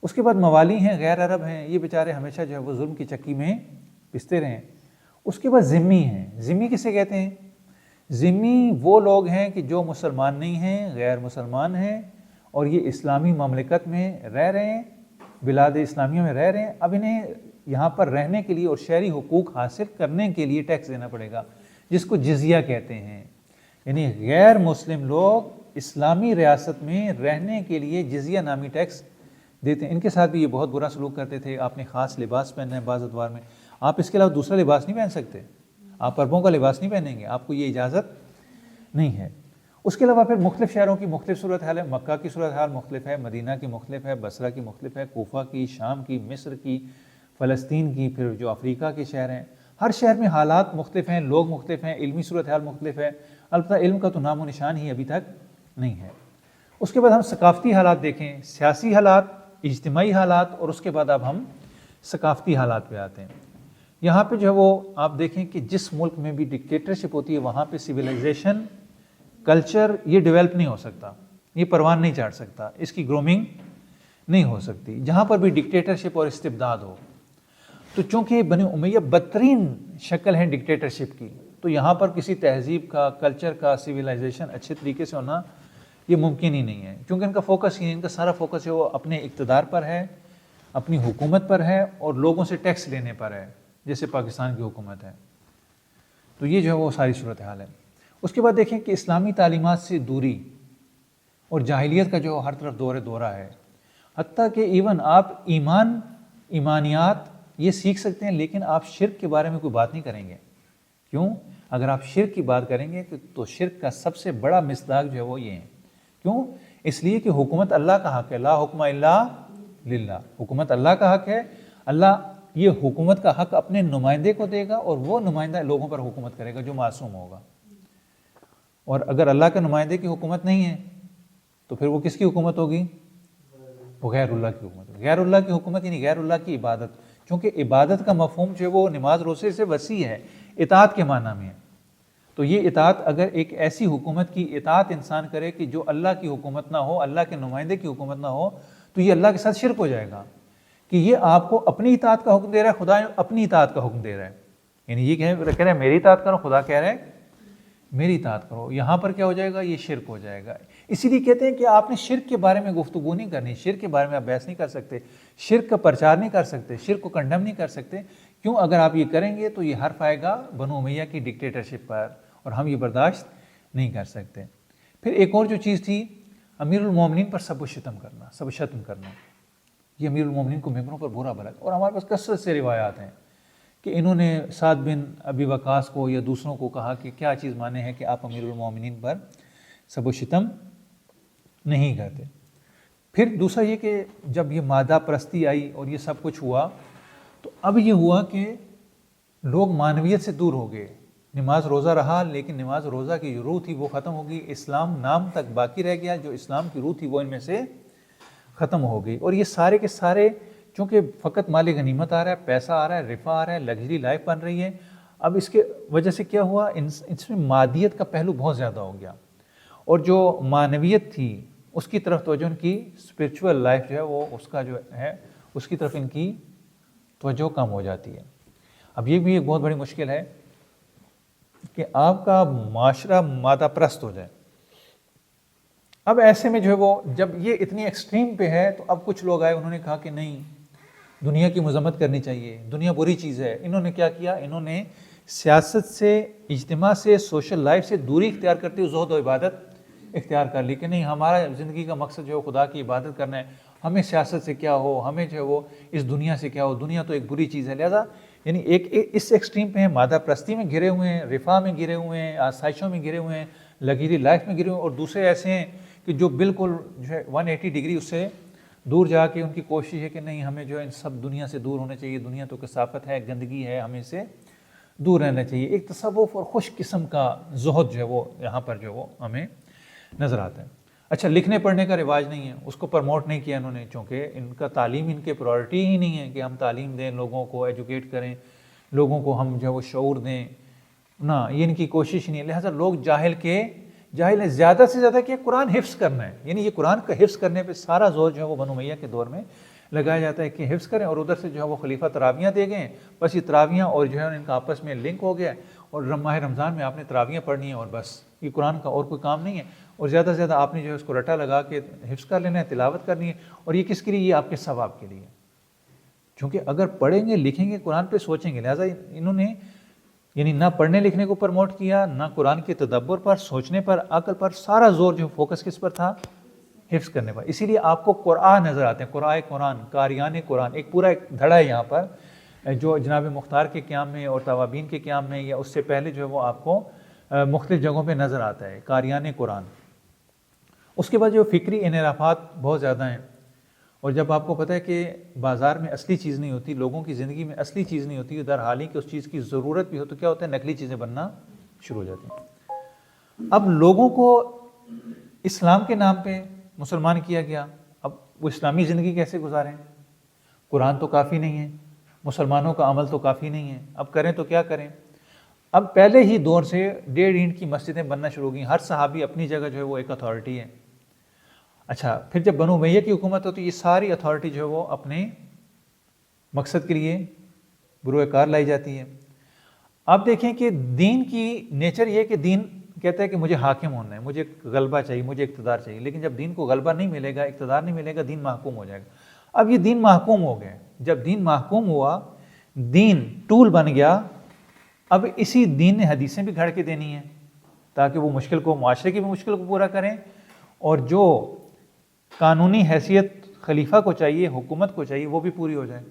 اس کے بعد موالی ہیں، غیر عرب ہیں، یہ بیچارے ہمیشہ جو ہے وہ ظلم کی چکی میں پستے رہیں۔ اس کے بعد ذمی ہیں، ذمی کسے کہتے ہیں؟ ذمی وہ لوگ ہیں کہ جو مسلمان نہیں ہیں، غیر مسلمان ہیں، اور یہ اسلامی مملکت میں رہ رہے ہیں، بلاد اسلامیہ میں رہ رہے ہیں، اب انہیں یہاں پر رہنے کے لیے اور شہری حقوق حاصل کرنے کے لیے ٹیکس دینا پڑے گا، جس کو جزیہ کہتے ہیں۔ یعنی غیر مسلم لوگ اسلامی ریاست میں رہنے کے لیے جزیہ نامی ٹیکس دیتے ہیں۔ ان کے ساتھ بھی یہ بہت برا سلوک کرتے تھے، آپ نے خاص لباس پہننا ہے بعض ادوار میں، آپ اس کے علاوہ دوسرا لباس نہیں پہن سکتے، آپ عربوں کا لباس نہیں پہنیں گے، آپ کو یہ اجازت نہیں ہے۔ اس کے علاوہ پھر مختلف شہروں کی مختلف صورتحال ہے، مکہ کی صورتحال مختلف ہے، مدینہ کی مختلف ہے، بصرہ کی مختلف ہے، کوفہ کی، شام کی، مصر کی، فلسطین کی، پھر جو افریقہ کے شہر ہیں، ہر شہر میں حالات مختلف ہیں، لوگ مختلف ہیں، علمی صورتحال مختلف ہے، البتہ علم کا تو نام و نشان ہی ابھی تک نہیں ہے۔ اس کے بعد ہم ثقافتی حالات دیکھیں، سیاسی حالات، اجتماعی حالات، اور اس کے بعد اب ہم ثقافتی حالات پہ آتے ہیں۔ یہاں پہ جو ہے وہ آپ دیکھیں کہ جس ملک میں بھی ڈکٹیٹرشپ ہوتی ہے وہاں پہ سویلائزیشن، کلچر یہ ڈیولپ نہیں ہو سکتا، یہ پروان نہیں چڑھ سکتا، اس کی گرومنگ نہیں ہو سکتی۔ جہاں پر بھی ڈکٹیٹرشپ اور استبداد ہو، تو چونکہ بنی امیہ بدترین شکل ہے ڈکٹیٹرشپ کی، تو یہاں پر کسی تہذیب کا، کلچر کا، سویلائزیشن اچھے طریقے سے ہونا یہ ممکن ہی نہیں ہے، کیونکہ ان کا فوکس ہی، ان کا سارا فوکس ہے وہ اپنے اقتدار پر ہے، اپنی حکومت پر ہے، اور لوگوں سے ٹیکس لینے پر ہے، جیسے پاکستان کی حکومت ہے۔ تو یہ جو ہے وہ ساری صورتحال ہے۔ اس کے بعد دیکھیں کہ اسلامی تعلیمات سے دوری اور جاہلیت کا جو ہر طرف دورہ ہے، حتیٰ کہ ایون آپ ایمانیات یہ سیکھ سکتے ہیں، لیکن آپ شرک کے بارے میں کوئی بات نہیں کریں گے۔ کیوں؟ اگر آپ شرک کی بات کریں گے تو شرک کا سب سے بڑا مصداق جو ہے وہ یہ ہے۔ کیوں؟ اس لیے کہ حکومت اللہ کا حق ہے، لا حکم الا للہ، حکومت اللہ کا حق ہے، اللہ یہ حکومت کا حق اپنے نمائندے کو دے گا، اور وہ نمائندہ لوگوں پر حکومت کرے گا جو معصوم ہوگا۔ اور اگر اللہ کے نمائندے کی حکومت نہیں ہے تو پھر وہ کس کی حکومت ہوگی؟ وہ غیر اللہ کی حکومت ہوگی۔ غیر اللہ کی حکومت یعنی غیر اللہ کی عبادت، چونکہ عبادت کا مفہوم جو ہے وہ نماز روزے سے وسیع ہے، اطاعت کے معنی میں ہے۔ تو یہ اطاعت، اگر ایک ایسی حکومت کی اطاعت انسان کرے کہ جو اللہ کی حکومت نہ ہو، اللہ کے نمائندے کی حکومت نہ ہو، تو یہ اللہ کے ساتھ شرک ہو جائے گا کہ یہ آپ کو اپنی اطاعت کا حکم دے رہا ہے، خدا اپنی اطاعت کا حکم دے رہا ہے۔ یعنی یہ کہہ رہے ہیں میری اطاعت کرو، خدا کہہ رہے ہیں میری اطاعت کرو، یہاں پر کیا ہو جائے گا؟ یہ شرک ہو جائے گا۔ اسی لیے کہتے ہیں کہ آپ نے شرک کے بارے میں گفتگو نہیں کرنی، شرک کے بارے میں آپ بحث نہیں کر سکتے، شرک کا پرچار نہیں کر سکتے، شرک کو کنڈم نہیں کر سکتے، کیوں؟ اگر آپ یہ کریں گے تو یہ حرف آئے گا بنو امیہ کی ڈکٹیٹرشپ پر، اور ہم یہ برداشت نہیں کر سکتے۔ پھر ایک اور جو چیز تھی، امیر المومنین پر سب و شتم کرنا، یہ امیر المومنین کو ممبروں پر برا بھلا، اور ہمارے پاس کثرت سے روایات ہیں کہ انہوں نے سعد بن ابی وقاص کو یا دوسروں کو کہا کہ کیا چیز مانے ہے کہ آپ امیر المومنین پر سب و شتم نہیں کرتے۔ پھر دوسرا یہ کہ جب یہ مادہ پرستی آئی اور یہ سب کچھ ہوا، تو اب یہ ہوا کہ لوگ معنویت سے دور ہو گئے۔ نماز روزہ رہا، لیکن نماز روزہ کی جو روح تھی وہ ختم ہو گئی، اسلام نام تک باقی رہ گیا، جو اسلام کی روح تھی وہ ان میں سے ختم ہو گئی۔ اور یہ سارے کے سارے چونکہ فقط مال غنیمت آ رہا ہے، پیسہ آ رہا ہے، رفاہ آ رہا ہے، لگژری لائف بن رہی ہے، اب اس کے وجہ سے کیا ہوا، اس میں مادیت کا پہلو بہت زیادہ ہو گیا، اور جو معنویت تھی اس کی طرف توجہ ان کی، اسپرچول لائف جو ہے وہ اس کا جو ہے اس کی طرف ان کی توجہ کم ہو جاتی ہے۔ اب یہ بھی ایک بہت بڑی مشکل ہے کہ آپ کا معاشرہ مادہ پرست ہو جائے۔ اب ایسے میں جو ہے وہ جب یہ اتنی ایکسٹریم پہ ہے، تو اب کچھ لوگ آئے، انہوں نے کہا کہ نہیں، دنیا کی مذمت کرنی چاہیے، دنیا بری چیز ہے۔ انہوں نے کیا کیا، انہوں نے سیاست سے، اجتماع سے، سوشل لائف سے دوری اختیار کرتے ہوئے زہد و عبادت اختیار کر لی کہ نہیں، ہمارا زندگی کا مقصد جو ہے خدا کی عبادت کرنا ہے، ہمیں سیاست سے کیا ہو، ہمیں جو ہے وہ اس دنیا سے کیا ہو، دنیا تو ایک بری چیز ہے۔ لہذا یعنی ایک اس ایکسٹریم پہ ہیں، مادہ پرستی میں گرے ہوئے ہیں، رفاہ میں گرے ہوئے ہیں، آسائشوں میں گرے ہوئے ہیں، لگیری لائف میں گرے ہوئے ہیں، اور دوسرے ایسے ہیں کہ جو بالکل جو ہے 180 ڈگری اس سے دور جا کے ان کی کوشش ہے کہ نہیں، ہمیں جو ہے ان سب دنیا سے دور ہونا چاہیے، دنیا تو کثافت ہے، گندگی ہے، ہمیں سے دور رہنا چاہیے۔ ایک تصوف اور خوش قسم کا زہد جو ہے وہ یہاں پر جو وہ ہمیں نظر آتا ہے۔ اچھا، لکھنے پڑھنے کا رواج نہیں ہے، اس کو پروموٹ نہیں کیا انہوں نے، چونکہ ان کا تعلیم ان کے پرائورٹی ہی نہیں ہے کہ ہم تعلیم دیں، لوگوں کو ایجوکیٹ کریں، لوگوں کو ہم جو ہے وہ شعور دیں، نہ، یہ ان کی کوشش نہیں ہے۔ لہٰذا لوگ جاہل ہیں، زیادہ سے زیادہ کہ قرآن حفظ کرنا ہے، یعنی یہ قرآن کا حفظ کرنے پہ سارا زور جو ہے وہ بنو امیہ کے دور میں لگایا جاتا ہے کہ حفظ کریں، اور ادھر سے جو ہے وہ خلیفہ تراویاں دے گئے، بس یہ تراویاں اور جو ہے ان کا آپس میں لنک ہو گیا، اور ماہ رمضان میں آپ نے تراویاں پڑھنی ہیں، اور بس یہ قرآن کا اور کوئی کام نہیں ہے، اور زیادہ سے زیادہ آپ نے جو ہے اس کو رٹا لگا کے حفظ کر لینا ہے، تلاوت کرنی ہے، اور یہ کس کے لیے، یہ آپ کے ثواب کے لیے، چونکہ اگر پڑھیں گے، لکھیں گے، قرآن پہ سوچیں گے۔ لہٰذا انہوں نے یعنی نہ پڑھنے لکھنے کو پروموٹ کیا، نہ قرآن کے تدبر پر، سوچنے پر، عقل پر، سارا زور جو فوکس کس پر تھا، حفظ کرنے پر۔ اسی لیے آپ کو قرآن نظر آتے ہیں، قرآن، قاریان قرآن، ایک پورا ایک دھڑا ہے یہاں پر، جو جناب مختار کے قیام میں اور توابین کے قیام میں یا اس سے پہلے جو ہے وہ آپ کو مختلف جگہوں پہ نظر آتا ہے، قاریان قرآن۔ اس کے بعد جو فکری انحرافات بہت زیادہ ہیں، اور جب آپ کو پتہ ہے کہ بازار میں اصلی چیز نہیں ہوتی، لوگوں کی زندگی میں اصلی چیز نہیں ہوتی، در حال ہی کہ اس چیز کی ضرورت بھی ہو، تو کیا ہوتا ہے، نقلی چیزیں بننا شروع ہو جاتی ہیں۔ اب لوگوں کو اسلام کے نام پہ مسلمان کیا گیا، اب وہ اسلامی زندگی کیسے گزاریں؟ قرآن تو کافی نہیں ہے، مسلمانوں کا عمل تو کافی نہیں ہے، اب کریں تو کیا کریں؟ اب پہلے ہی دور سے 1.5 اینٹ کی مسجدیں بننا شروع ہو گئیں، ہر صحابی اپنی جگہ جو ہے وہ ایک اتھارٹی ہے۔ اچھا، پھر جب بنو امیہ کی حکومت ہوتی ہے، یہ ساری اتھارٹی جو ہے وہ اپنے مقصد کے لیے بروئے کار لائی جاتی ہے۔ آپ دیکھیں کہ دین کی نیچر یہ ہے کہ دین کہتا ہے کہ مجھے حاکم ہونا ہے، مجھے غلبہ چاہیے، مجھے اقتدار چاہیے، لیکن جب دین کو غلبہ نہیں ملے گا، اقتدار نہیں ملے گا، دین محکوم ہو جائے گا۔ اب یہ دین محکوم ہو گئے، جب دین محکوم ہوا، دین ٹول بن گیا، اب اسی دین نے حدیثیں بھی گھڑ کے دینی ہیں تاکہ وہ مشکل کو، معاشرے کی بھی مشکل کو پورا کریں، اور جو قانونی حیثیت خلیفہ کو چاہیے، حکومت کو چاہیے، وہ بھی پوری ہو جائے۔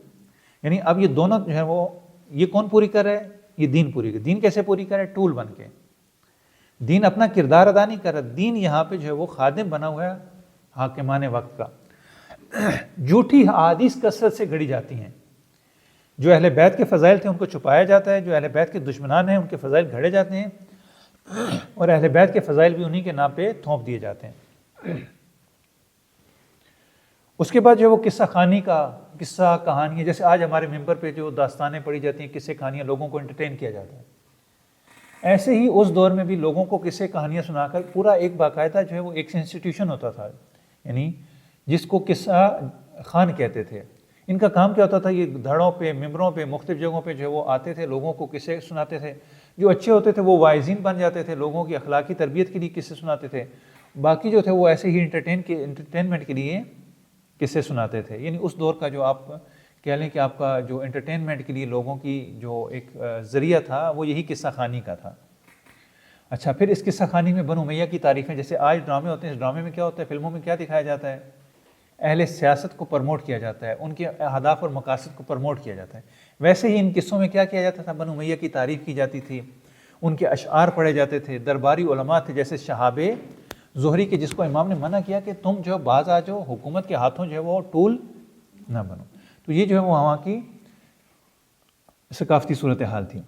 یعنی اب یہ دونوں جو ہے وہ، یہ کون پوری کر رہا ہے؟ یہ دین پوری کر۔ دین کیسے پوری کرے؟ ٹول بن کے۔ دین اپنا کردار ادا نہیں کر رہا، دین یہاں پہ جو ہے وہ خادم بنا ہوا ہے حاکمان وقت کا۔ جھوٹی احادیث کثرت سے گھڑی جاتی ہیں، جو اہل بیت کے فضائل تھے ان کو چھپایا جاتا ہے، جو اہل بیت کے دشمنان ہیں ان کے فضائل گھڑے جاتے ہیں، اور اہل بیت کے فضائل بھی انہی کے نام پہ تھوپ دیے جاتے ہیں۔ اس کے بعد جو وہ قصہ خانی کا، قصہ کہانیاں، جیسے آج ہمارے ممبر پہ جو داستانیں پڑھی جاتی ہیں، قصے کہانیاں، لوگوں کو انٹرٹین کیا جاتا ہے، ایسے ہی اس دور میں بھی لوگوں کو قصے کہانیاں سنا کر پورا ایک باقاعدہ جو ہے وہ ایک انسٹیٹیوشن ہوتا تھا، یعنی جس کو قصہ خان کہتے تھے۔ ان کا کام کیا ہوتا تھا، یہ دھڑوں پہ، ممبروں پہ، مختلف جگہوں پہ جو ہے وہ آتے تھے، لوگوں کو قصے سناتے تھے، جو اچھے ہوتے تھے وہ واعظین بن جاتے تھے، لوگوں کی اخلاقی تربیت کے لیے قصے سناتے تھے، باقی جو تھے وہ ایسے ہی انٹرٹینمنٹ کے لیے قصے سناتے تھے۔ یعنی اس دور کا جو آپ کہہ لیں کہ آپ کا جو انٹرٹینمنٹ کے لیے لوگوں کی جو ایک ذریعہ تھا وہ یہی قصہ خوانی کا تھا۔ اچھا، پھر اس قصہ خوانی میں بنو امیہ کی تعریفیں، جیسے آج ڈرامے ہوتے ہیں، اس ڈرامے میں کیا ہوتا ہے، فلموں میں کیا دکھایا جاتا ہے، اہل سیاست کو پروموٹ کیا جاتا ہے، ان کے اہداف اور مقاصد کو پروموٹ کیا جاتا ہے۔ ویسے ہی ان قصوں میں کیا کیا جاتا تھا، بنو امیہ کی تعریف کی جاتی تھی، ان کے اشعار پڑھے جاتے تھے، درباری علماء تھے جیسے شہاب زہری کے، جس کو امام نے منع کیا کہ تم جو باز آ جاؤ، حکومت کے ہاتھوں جو ہے وہ ٹول نہ بنو۔ تو یہ جو ہے وہ وہاں کی ثقافتی صورتحال تھی۔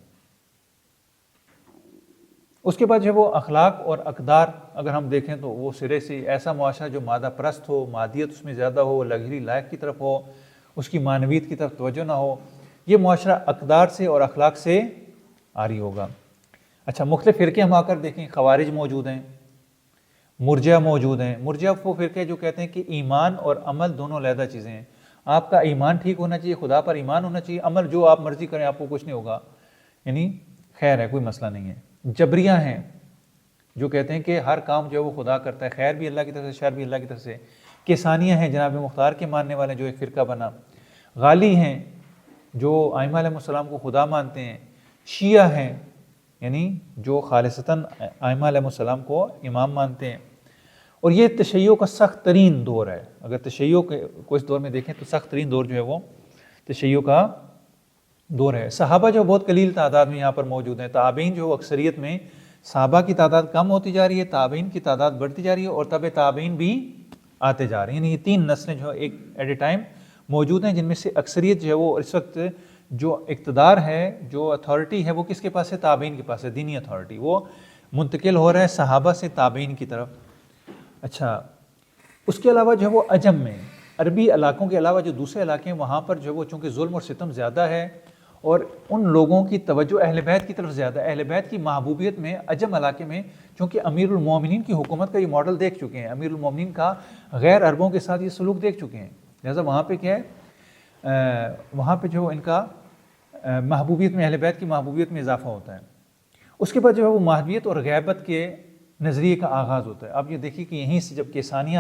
اس کے بعد جو ہے وہ اخلاق اور اقدار اگر ہم دیکھیں تو وہ سرے سے ایسا معاشرہ جو مادہ پرست ہو، مادیت اس میں زیادہ ہو، لگژری لائف کی طرف ہو، اس کی معنویت کی طرف توجہ نہ ہو، یہ معاشرہ اقدار سے اور اخلاق سے عاری ہوگا۔ اچھا، مختلف فرقے ہم آ کر دیکھیں، خوارج موجود ہیں، مرجئہ موجود ہیں۔ مرجئہ وہ فرقے جو کہتے ہیں کہ ایمان اور عمل دونوں علیحدہ چیزیں ہیں، آپ کا ایمان ٹھیک ہونا چاہیے، خدا پر ایمان ہونا چاہیے، عمل جو آپ مرضی کریں آپ کو کچھ نہیں ہوگا، یعنی خیر ہے، کوئی مسئلہ نہیں ہے۔ جبریہ ہیں جو کہتے ہیں کہ ہر کام جو ہے وہ خدا کرتا ہے، خیر بھی اللہ کی طرف سے، شر بھی اللہ کی طرف سے۔ کیسانیہ ہیں جناب مختار کے ماننے والے جو ایک فرقہ بنا۔ غالی ہیں جو ائمہ علیہ السلام کو خدا مانتے ہیں۔ شیعہ ہیں یعنی جو خالصتاً ائمہ علیہ السلام کو امام مانتے ہیں۔ اور یہ تشیع کا سخت ترین دور ہے، اگر تشیع کو اس دور میں دیکھیں تو سخت ترین دور جو ہے وہ تشیع کا دور ہے۔ صحابہ جو بہت قلیل تعداد میں یہاں پر موجود ہیں، تابعین جو اکثریت میں، صحابہ کی تعداد کم ہوتی جا رہی ہے، تابعین کی تعداد بڑھتی جا رہی ہے، اور تبع تابعین بھی آتے جا رہے ہیں، یعنی یہ تین نسلیں جو ایک ایٹ اے ٹائم موجود ہیں، جن میں سے اکثریت جو ہے وہ اس وقت جو اقتدار ہے، جو اتھارٹی ہے، وہ کس کے پاس ہے، تابعین کے پاس ہے، دینی اتھارٹی، وہ منتقل ہو رہا ہے صحابہ سے تابعین کی طرف۔ اچھا، اس کے علاوہ جو ہے وہ عجم میں، عربی علاقوں کے علاوہ جو دوسرے علاقے ہیں وہاں پر جو ہے وہ چونکہ ظلم اور ستم زیادہ ہے، اور ان لوگوں کی توجہ اہل بیت کی طرف زیادہ، اہل بیت کی محبوبیت میں عجم علاقے میں، چونکہ امیر المومنین کی حکومت کا یہ ماڈل دیکھ چکے ہیں، امیر المومنین کا غیر عربوں کے ساتھ یہ سلوک دیکھ چکے ہیں، لہٰذا وہاں پہ کیا ہے، وہاں پہ جو ان کا محبوبیت میں، اہل بیت کی محبوبیت میں اضافہ ہوتا ہے۔ اس کے بعد جو ہے وہ مہدویت اور غیبت کے نظریے کا آغاز ہوتا ہے۔ آپ یہ دیکھیے کہ یہیں سے جب کیسانیہ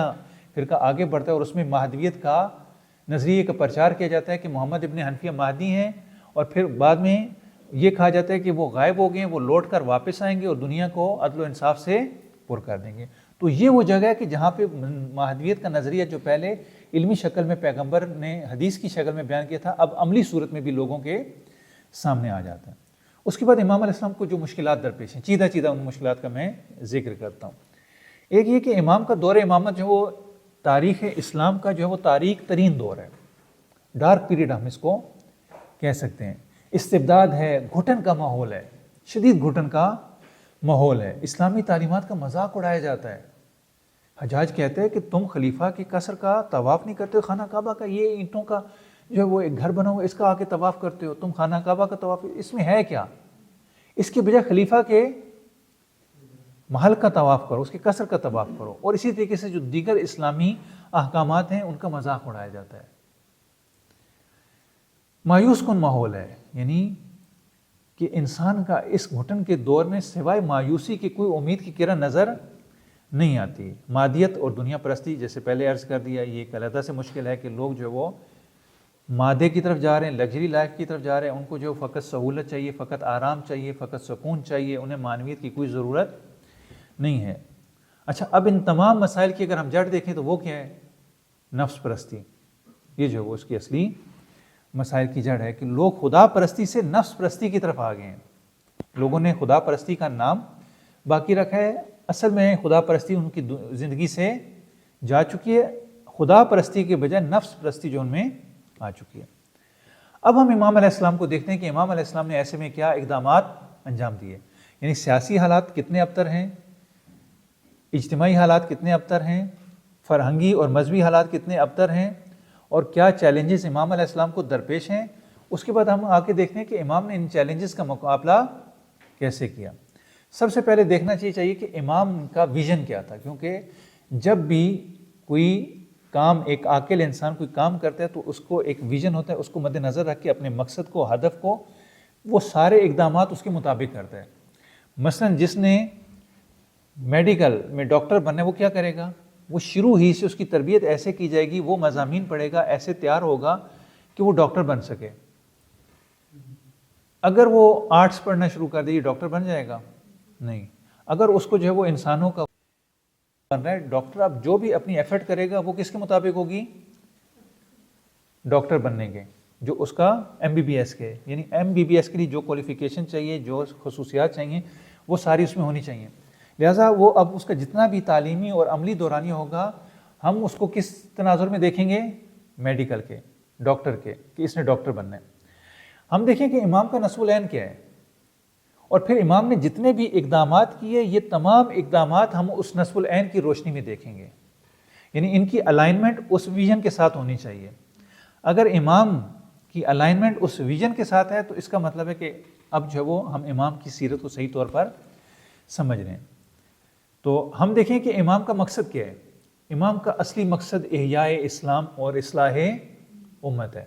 فرقہ آگے بڑھتا ہے اور اس میں مہدویت کا نظریے کا پرچار کیا جاتا ہے کہ محمد ابن حنفیہ مہدی ہیں، اور پھر بعد میں یہ کہا جاتا ہے کہ وہ غائب ہو گئے ہیں، وہ لوٹ کر واپس آئیں گے اور دنیا کو عدل و انصاف سے پر کر دیں گے۔ تو یہ وہ جگہ ہے کہ جہاں پہ مہدویت کا نظریہ جو پہلے علمی شکل میں پیغمبر نے حدیث کی شکل میں بیان کیا تھا، اب عملی صورت میں بھی لوگوں کے سامنے آ جاتا ہے۔ اس کے بعد امام علیہ السلام کو جو مشکلات درپیش ہیں، چیدہ چیدہ ان مشکلات کا میں ذکر کرتا ہوں۔ ایک یہ کہ امام کا دور امامت جو وہ تاریخ اسلام کا جو ہے وہ تاریک ترین دور ہے، ڈارک پیریڈ ہم اس کو کہہ سکتے ہیں۔ استبداد ہے، گھٹن کا ماحول ہے، شدید گھٹن کا ماحول ہے، اسلامی تعلیمات کا مذاق اڑایا جاتا ہے۔ حجاج کہتے ہیں کہ تم خلیفہ کی قصر کا طواف نہیں کرتے ہو، خانہ کعبہ کا یہ اینٹوں کا جو ہے وہ ایک گھر بنا ہوا، اس کا آ کے طواف کرتے ہو، تم خانہ کعبہ کا طواف، اس میں ہے کیا؟ اس کے بجائے خلیفہ کے محل کا طواف کرو، اس کے قصر کا طواف کرو۔ اور اسی طریقے سے جو دیگر اسلامی احکامات ہیں ان کا مذاق اڑایا جاتا ہے۔ مایوس کن ماحول ہے، یعنی کہ انسان کا اس گھٹن کے دور میں سوائے مایوسی کی کوئی امید کی کرن نظر نہیں آتی۔ مادیت اور دنیا پرستی، جیسے پہلے عرض کر دیا، یہ ایک علیحدہ سے مشکل ہے کہ لوگ جو ہے وہ مادے کی طرف جا رہے ہیں، لگژری لائف کی طرف جا رہے ہیں، ان کو جو فقط سہولت چاہیے، فقط آرام چاہیے، فقط سکون چاہیے، انہیں معنویت کی کوئی ضرورت نہیں ہے۔ اچھا، اب ان تمام مسائل کی اگر ہم جڑ دیکھیں تو وہ کیا ہے؟ نفس پرستی۔ یہ جو ہے وہ اس کی اصلی مسائل کی جڑ ہے کہ لوگ خدا پرستی سے نفس پرستی کی طرف آ گئے ہیں۔ لوگوں نے خدا پرستی کا نام باقی رکھا ہے، اصل میں خدا پرستی ان کی زندگی سے جا چکی ہے، خدا پرستی کے بجائے نفس پرستی جو ان میں آ چکی ہے۔ اب ہم امام علیہ السلام کو دیکھتے ہیں کہ امام علیہ السلام نے ایسے میں کیا اقدامات انجام دیے، یعنی سیاسی حالات کتنے ابتر ہیں، اجتماعی حالات کتنے ابتر ہیں، فرہنگی اور مذہبی حالات کتنے ابتر ہیں، اور کیا چیلنجز امام علیہ السلام کو درپیش ہیں۔ اس کے بعد ہم آ کے دیکھتے ہیں کہ امام نے ان چیلنجز کا مقابلہ کیسے کیا۔ سب سے پہلے دیکھنا چاہیے کہ امام کا ویژن کیا تھا، کیونکہ جب بھی کوئی کام، ایک عاقل انسان کوئی کام کرتا ہے تو اس کو ایک ویژن ہوتا ہے، اس کو مد نظر رکھ کے اپنے مقصد کو، ہدف کو، وہ سارے اقدامات اس کے مطابق کرتا ہے۔ مثلا جس نے میڈیکل میں ڈاکٹر بننا ہے وہ کیا کرے گا؟ وہ شروع ہی سے اس کی تربیت ایسے کی جائے گی، وہ مضامین پڑھے گا، ایسے تیار ہوگا کہ وہ ڈاکٹر بن سکے. اگر وہ آرٹس پڑھنا شروع کر دے یہ ڈاکٹر بن جائے گا؟ نہیں. اگر اس کو جو ہے وہ انسانوں کا بن رہا ہے ڈاکٹر، اب جو بھی اپنی ایفرٹ کرے گا وہ کس کے مطابق ہوگی؟ ڈاکٹر بننے کے، جو اس کا ایم بی بی ایس کے، یعنی ایم بی بی ایس کے لیے جو کوالیفیکیشن چاہیے، جو خصوصیات چاہیے، وہ ساری اس میں ہونی چاہیے. لہٰذا وہ اب اس کا جتنا بھی تعلیمی اور عملی دورانیہ ہوگا ہم اس کو کس تناظر میں دیکھیں گے؟ میڈیکل کے، ڈاکٹر کے، کہ اس نے ڈاکٹر بننا ہے. ہم دیکھیں کہ امام کا نصب العین کیا ہے، اور پھر امام نے جتنے بھی اقدامات کیے یہ تمام اقدامات ہم اس نصب العین کی روشنی میں دیکھیں گے. یعنی ان کی الائنمنٹ اس ویژن کے ساتھ ہونی چاہیے. اگر امام کی الائنمنٹ اس ویژن کے ساتھ ہے تو اس کا مطلب ہے کہ اب جو وہ ہم امام کی سیرت کو صحیح طور پر سمجھ رہے ہیں. تو ہم دیکھیں کہ امام کا مقصد کیا ہے. امام کا اصلی مقصد احیاء اسلام اور اصلاح امت ہے.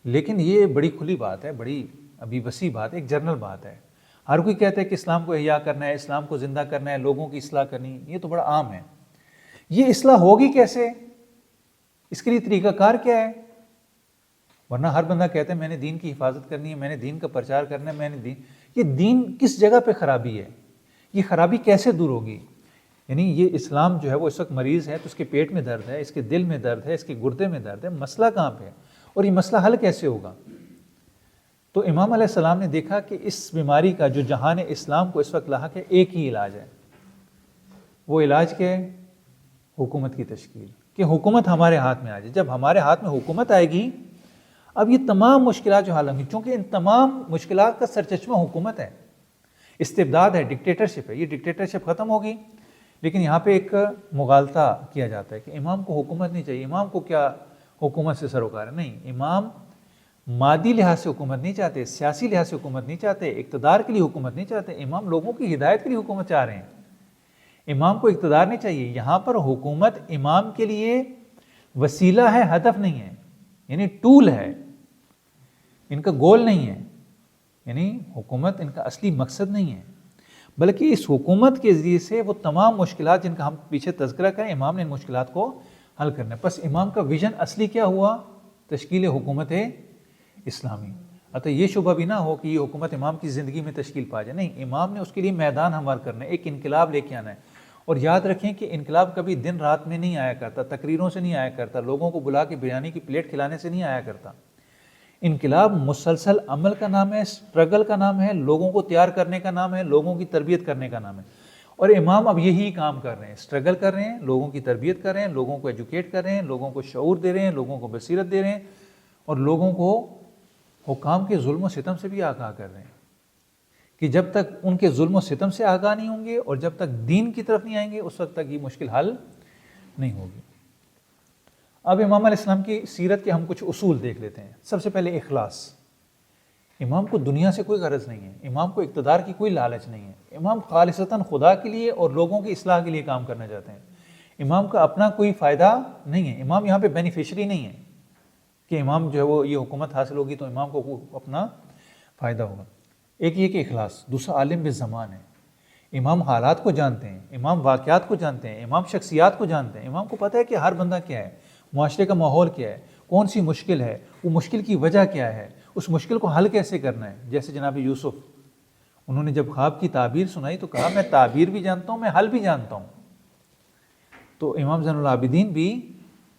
لیکن یہ بڑی کھلی بات ہے، بڑی ابھی وسیع بات ہے، ایک جنرل بات ہے. ہر کوئی کہتا ہے کہ اسلام کو احیاء کرنا ہے، اسلام کو زندہ کرنا ہے، لوگوں کی اصلاح کرنی، یہ تو بڑا عام ہے. یہ اصلاح ہوگی کیسے؟ اس کے لیے طریقہ کار کیا ہے؟ ورنہ ہر بندہ کہتا ہے میں نے دین کی حفاظت کرنی ہے، میں نے دین کا پرچار کرنا ہے، میں نے یہ دین کس جگہ پہ خرابی ہے؟ یہ خرابی کیسے دور ہوگی؟ یعنی یہ اسلام جو ہے وہ اس وقت مریض ہے تو اس کے پیٹ میں درد ہے، اس کے دل میں درد ہے، اس کے گردے میں درد ہے. مسئلہ کہاں پہ ہے اور یہ مسئلہ حل کیسے ہوگا؟ تو امام علیہ السلام نے دیکھا کہ اس بیماری کا جو جہان اسلام کو اس وقت لاحق ہے ایک ہی علاج ہے. وہ علاج کیا ہے؟ حکومت کی تشکیل، کہ حکومت ہمارے ہاتھ میں آ جائے. جب ہمارے ہاتھ میں حکومت آئے گی اب یہ تمام مشکلات جو حل ہوں گی، چونکہ ان تمام مشکلات کا سرچشمہ حکومت ہے، استبداد ہے، ڈکٹیٹرشپ ہے. یہ ڈکٹیٹرشپ ختم ہوگی. لیکن یہاں پہ ایک مغالطہ کیا جاتا ہے کہ امام کو حکومت نہیں چاہیے. امام کو کیا حکومت سے سروکار ہے؟ نہیں، امام مادی لحاظ سے حکومت نہیں چاہتے، سیاسی لحاظ سے حکومت نہیں چاہتے، اقتدار کے لیے حکومت نہیں چاہتے. امام لوگوں کی ہدایت کے لیے حکومت چاہ رہے ہیں. امام کو اقتدار نہیں چاہیے. یہاں پر حکومت امام کے لیے وسیلہ ہے، ہدف نہیں ہے. یعنی ٹول ہے، ان کا گول نہیں ہے. یعنی حکومت ان کا اصلی مقصد نہیں ہے، بلکہ اس حکومت کے ذریعے سے وہ تمام مشکلات جن کا ہم پیچھے تذکرہ کریں، امام نے ان مشکلات کو حل کرنا ہے. پس امام کا ویژن اصلی کیا ہوا؟ تشکیل حکومت اسلامی. اگر یہ شبہ بھی نہ ہو کہ یہ حکومت امام کی زندگی میں تشکیل پا جائے، نہیں، امام نے اس کے لیے میدان ہموار کرنا ہے، ایک انقلاب لے کے آنا ہے. اور یاد رکھیں کہ انقلاب کبھی دن رات میں نہیں آیا کرتا، تقریروں سے نہیں آیا کرتا، لوگوں کو بلا کے بریانی کی پلیٹ کھلانے سے نہیں آیا کرتا. انقلاب مسلسل عمل کا نام ہے، سٹرگل کا نام ہے، لوگوں کو تیار کرنے کا نام ہے، لوگوں کی تربیت کرنے کا نام ہے. اور امام اب یہی کام کر رہے ہیں، سٹرگل کر رہے ہیں، لوگوں کی تربیت کر رہے ہیں، لوگوں کو ایجوکیٹ کر رہے ہیں، لوگوں کو شعور دے رہے ہیں، لوگوں کو بصیرت دے رہے ہیں، اور لوگوں کو حکام کے ظلم و ستم سے بھی آگاہ کر رہے ہیں کہ جب تک ان کے ظلم و ستم سے آگاہ نہیں ہوں گے اور جب تک دین کی طرف نہیں آئیں گے اس وقت تک یہ مشکل حل نہیں ہوگی. اب امام علیہ السلام کی سیرت کے ہم کچھ اصول دیکھ لیتے ہیں. سب سے پہلے اخلاص. امام کو دنیا سے کوئی غرض نہیں ہے، امام کو اقتدار کی کوئی لالچ نہیں ہے. امام خالصتاً خدا کے لیے اور لوگوں کی اصلاح کے لیے کام کرنا چاہتے ہیں. امام کا اپنا کوئی فائدہ نہیں ہے. امام یہاں پہ بینیفیشری نہیں ہے کہ امام جو ہے وہ یہ حکومت حاصل ہوگی تو امام کو اپنا فائدہ ہوگا. ایک یہ کہ اخلاص. دوسرا عالم بالزمان ہے. امام حالات کو جانتے ہیں، امام واقعات کو جانتے ہیں، امام شخصیات کو جانتے ہیں. امام کو پتہ ہے کہ ہر بندہ کیا ہے، معاشرے کا ماحول کیا ہے، کون سی مشکل ہے، وہ مشکل کی وجہ کیا ہے، اس مشکل کو حل کیسے کرنا ہے. جیسے جناب یوسف، انہوں نے جب خواب کی تعبیر سنائی تو کہا میں تعبیر بھی جانتا ہوں، میں حل بھی جانتا ہوں. تو امام زین العابدین بھی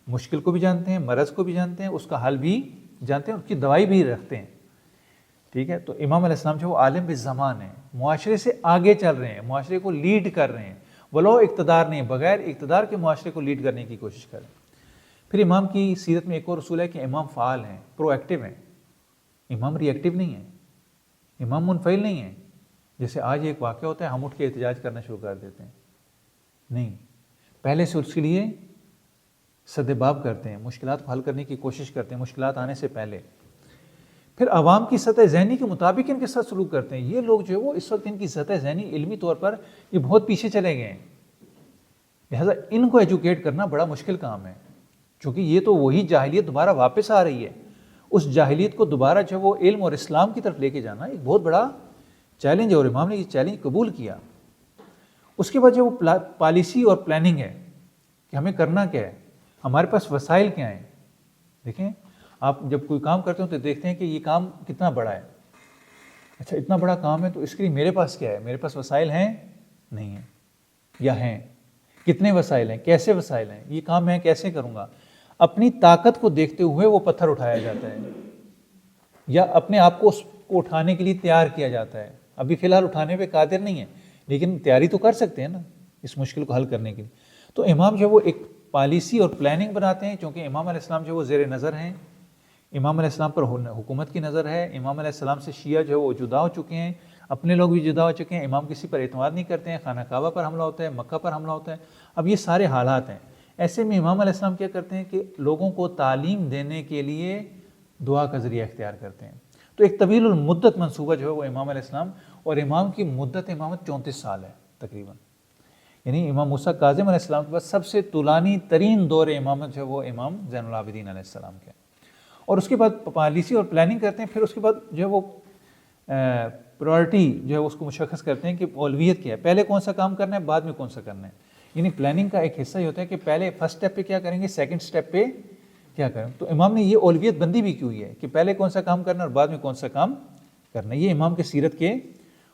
مشکل کو بھی جانتے ہیں، مرض کو بھی جانتے ہیں، اس کا حل بھی جانتے ہیں، اس کی دوائی بھی رکھتے ہیں. ٹھیک ہے. تو امام علیہ السلام جو وہ عالم بالزمان ہیں، معاشرے سے آگے چل رہے ہیں، معاشرے کو لیڈ کر رہے ہیں، ولو اقتدار نہیں، بغیر اقتدار کے معاشرے کو لیڈ کرنے کی کوشش کریں. پھر امام کی سیرت میں ایک اور اصول ہے کہ امام فعال ہیں، پرو ایکٹیو ہیں. امام ری ایکٹیو نہیں ہے، امام منفعل نہیں ہے. جیسے آج ایک واقعہ ہوتا ہے ہم اٹھ کے احتجاج کرنا شروع کر دیتے ہیں. نہیں، پہلے سے اس کے لیے سدباب کرتے ہیں، مشکلات کو حل کرنے کی کوشش کرتے ہیں مشکلات آنے سے پہلے. پھر عوام کی سطح ذہنی کے مطابق ان کے ساتھ سلوک کرتے ہیں. یہ لوگ جو ہے وہ اس وقت ان کی سطح ذہنی علمی طور پر یہ بہت پیچھے چلے گئے ہیں، لہٰذا ان کو ایجوکیٹ کرنا بڑا مشکل کام ہے. چونکہ یہ تو وہی جاہلیت دوبارہ واپس آ رہی ہے. اس جاہلیت کو دوبارہ جو وہ علم اور اسلام کی طرف لے کے جانا ایک بہت بڑا چیلنج ہے، اور امام نے یہ چیلنج قبول کیا. اس کے بعد جو وہ پالیسی اور پلاننگ ہے کہ ہمیں کرنا کیا ہے، ہمارے پاس وسائل کیا ہیں. دیکھیں آپ جب کوئی کام کرتے ہو تو دیکھتے ہیں کہ یہ کام کتنا بڑا ہے، اچھا اتنا بڑا کام ہے تو اس کے لیے میرے پاس کیا ہے، میرے پاس وسائل ہیں نہیں ہیں، یا ہیں، کتنے وسائل ہیں، کیسے وسائل ہیں، یہ کام میں کیسے کروں گا. اپنی طاقت کو دیکھتے ہوئے وہ پتھر اٹھایا جاتا ہے، یا اپنے آپ کو اس کو اٹھانے کے لیے تیار کیا جاتا ہے. ابھی فی الحال اٹھانے پہ قادر نہیں ہے لیکن تیاری تو کر سکتے ہیں نا اس مشکل کو حل کرنے کے لیے. تو امام جو ہے وہ ایک پالیسی اور پلاننگ بناتے ہیں، چونکہ امام علیہ السلام جو ہے وہ زیر نظر ہیں، امام علیہ السلام پر حکومت کی نظر ہے. امام علیہ السلام سے شیعہ جو ہے وہ جدا ہو چکے ہیں، اپنے لوگ بھی جدا ہو چکے ہیں، امام کسی پر اعتماد نہیں کرتے ہیں، خانہ کعبہ پر حملہ ہوتا ہے، مکہ پر حملہ ہوتا ہے. اب یہ سارے حالات ہیں. ایسے میں امام علیہ السلام کیا کرتے ہیں کہ لوگوں کو تعلیم دینے کے لیے دعا کا ذریعہ اختیار کرتے ہیں. تو ایک طویل المدت منصوبہ جو ہے وہ امام علیہ السلام، اور امام کی مدت امامت 34 سال ہے تقریباً. یعنی امام موسیٰ کاظم علیہ السلام کے بعد سب سے طولانی ترین دور امامت جو ہے وہ امام زین العابدین علیہ السلام کے. اور اس کے بعد پالیسی اور پلاننگ کرتے ہیں. پھر اس کے بعد جو ہے وہ پرائورٹی جو ہے اس کو مشخص کرتے ہیں کہ اولویت کیا ہے، پہلے کون سا کام کرنا ہے، بعد میں کون سا کرنا ہے. یعنی پلاننگ کا ایک حصہ یہ ہوتا ہے کہ پہلے فرسٹ سٹیپ پہ کیا کریں گے، سیکنڈ سٹیپ پہ کیا کریں. تو امام نے یہ اولویت بندی بھی کی ہوئی ہے کہ پہلے کون سا کام کرنا ہے اور بعد میں کون سا کام کرنا ہے. یہ امام کے سیرت کے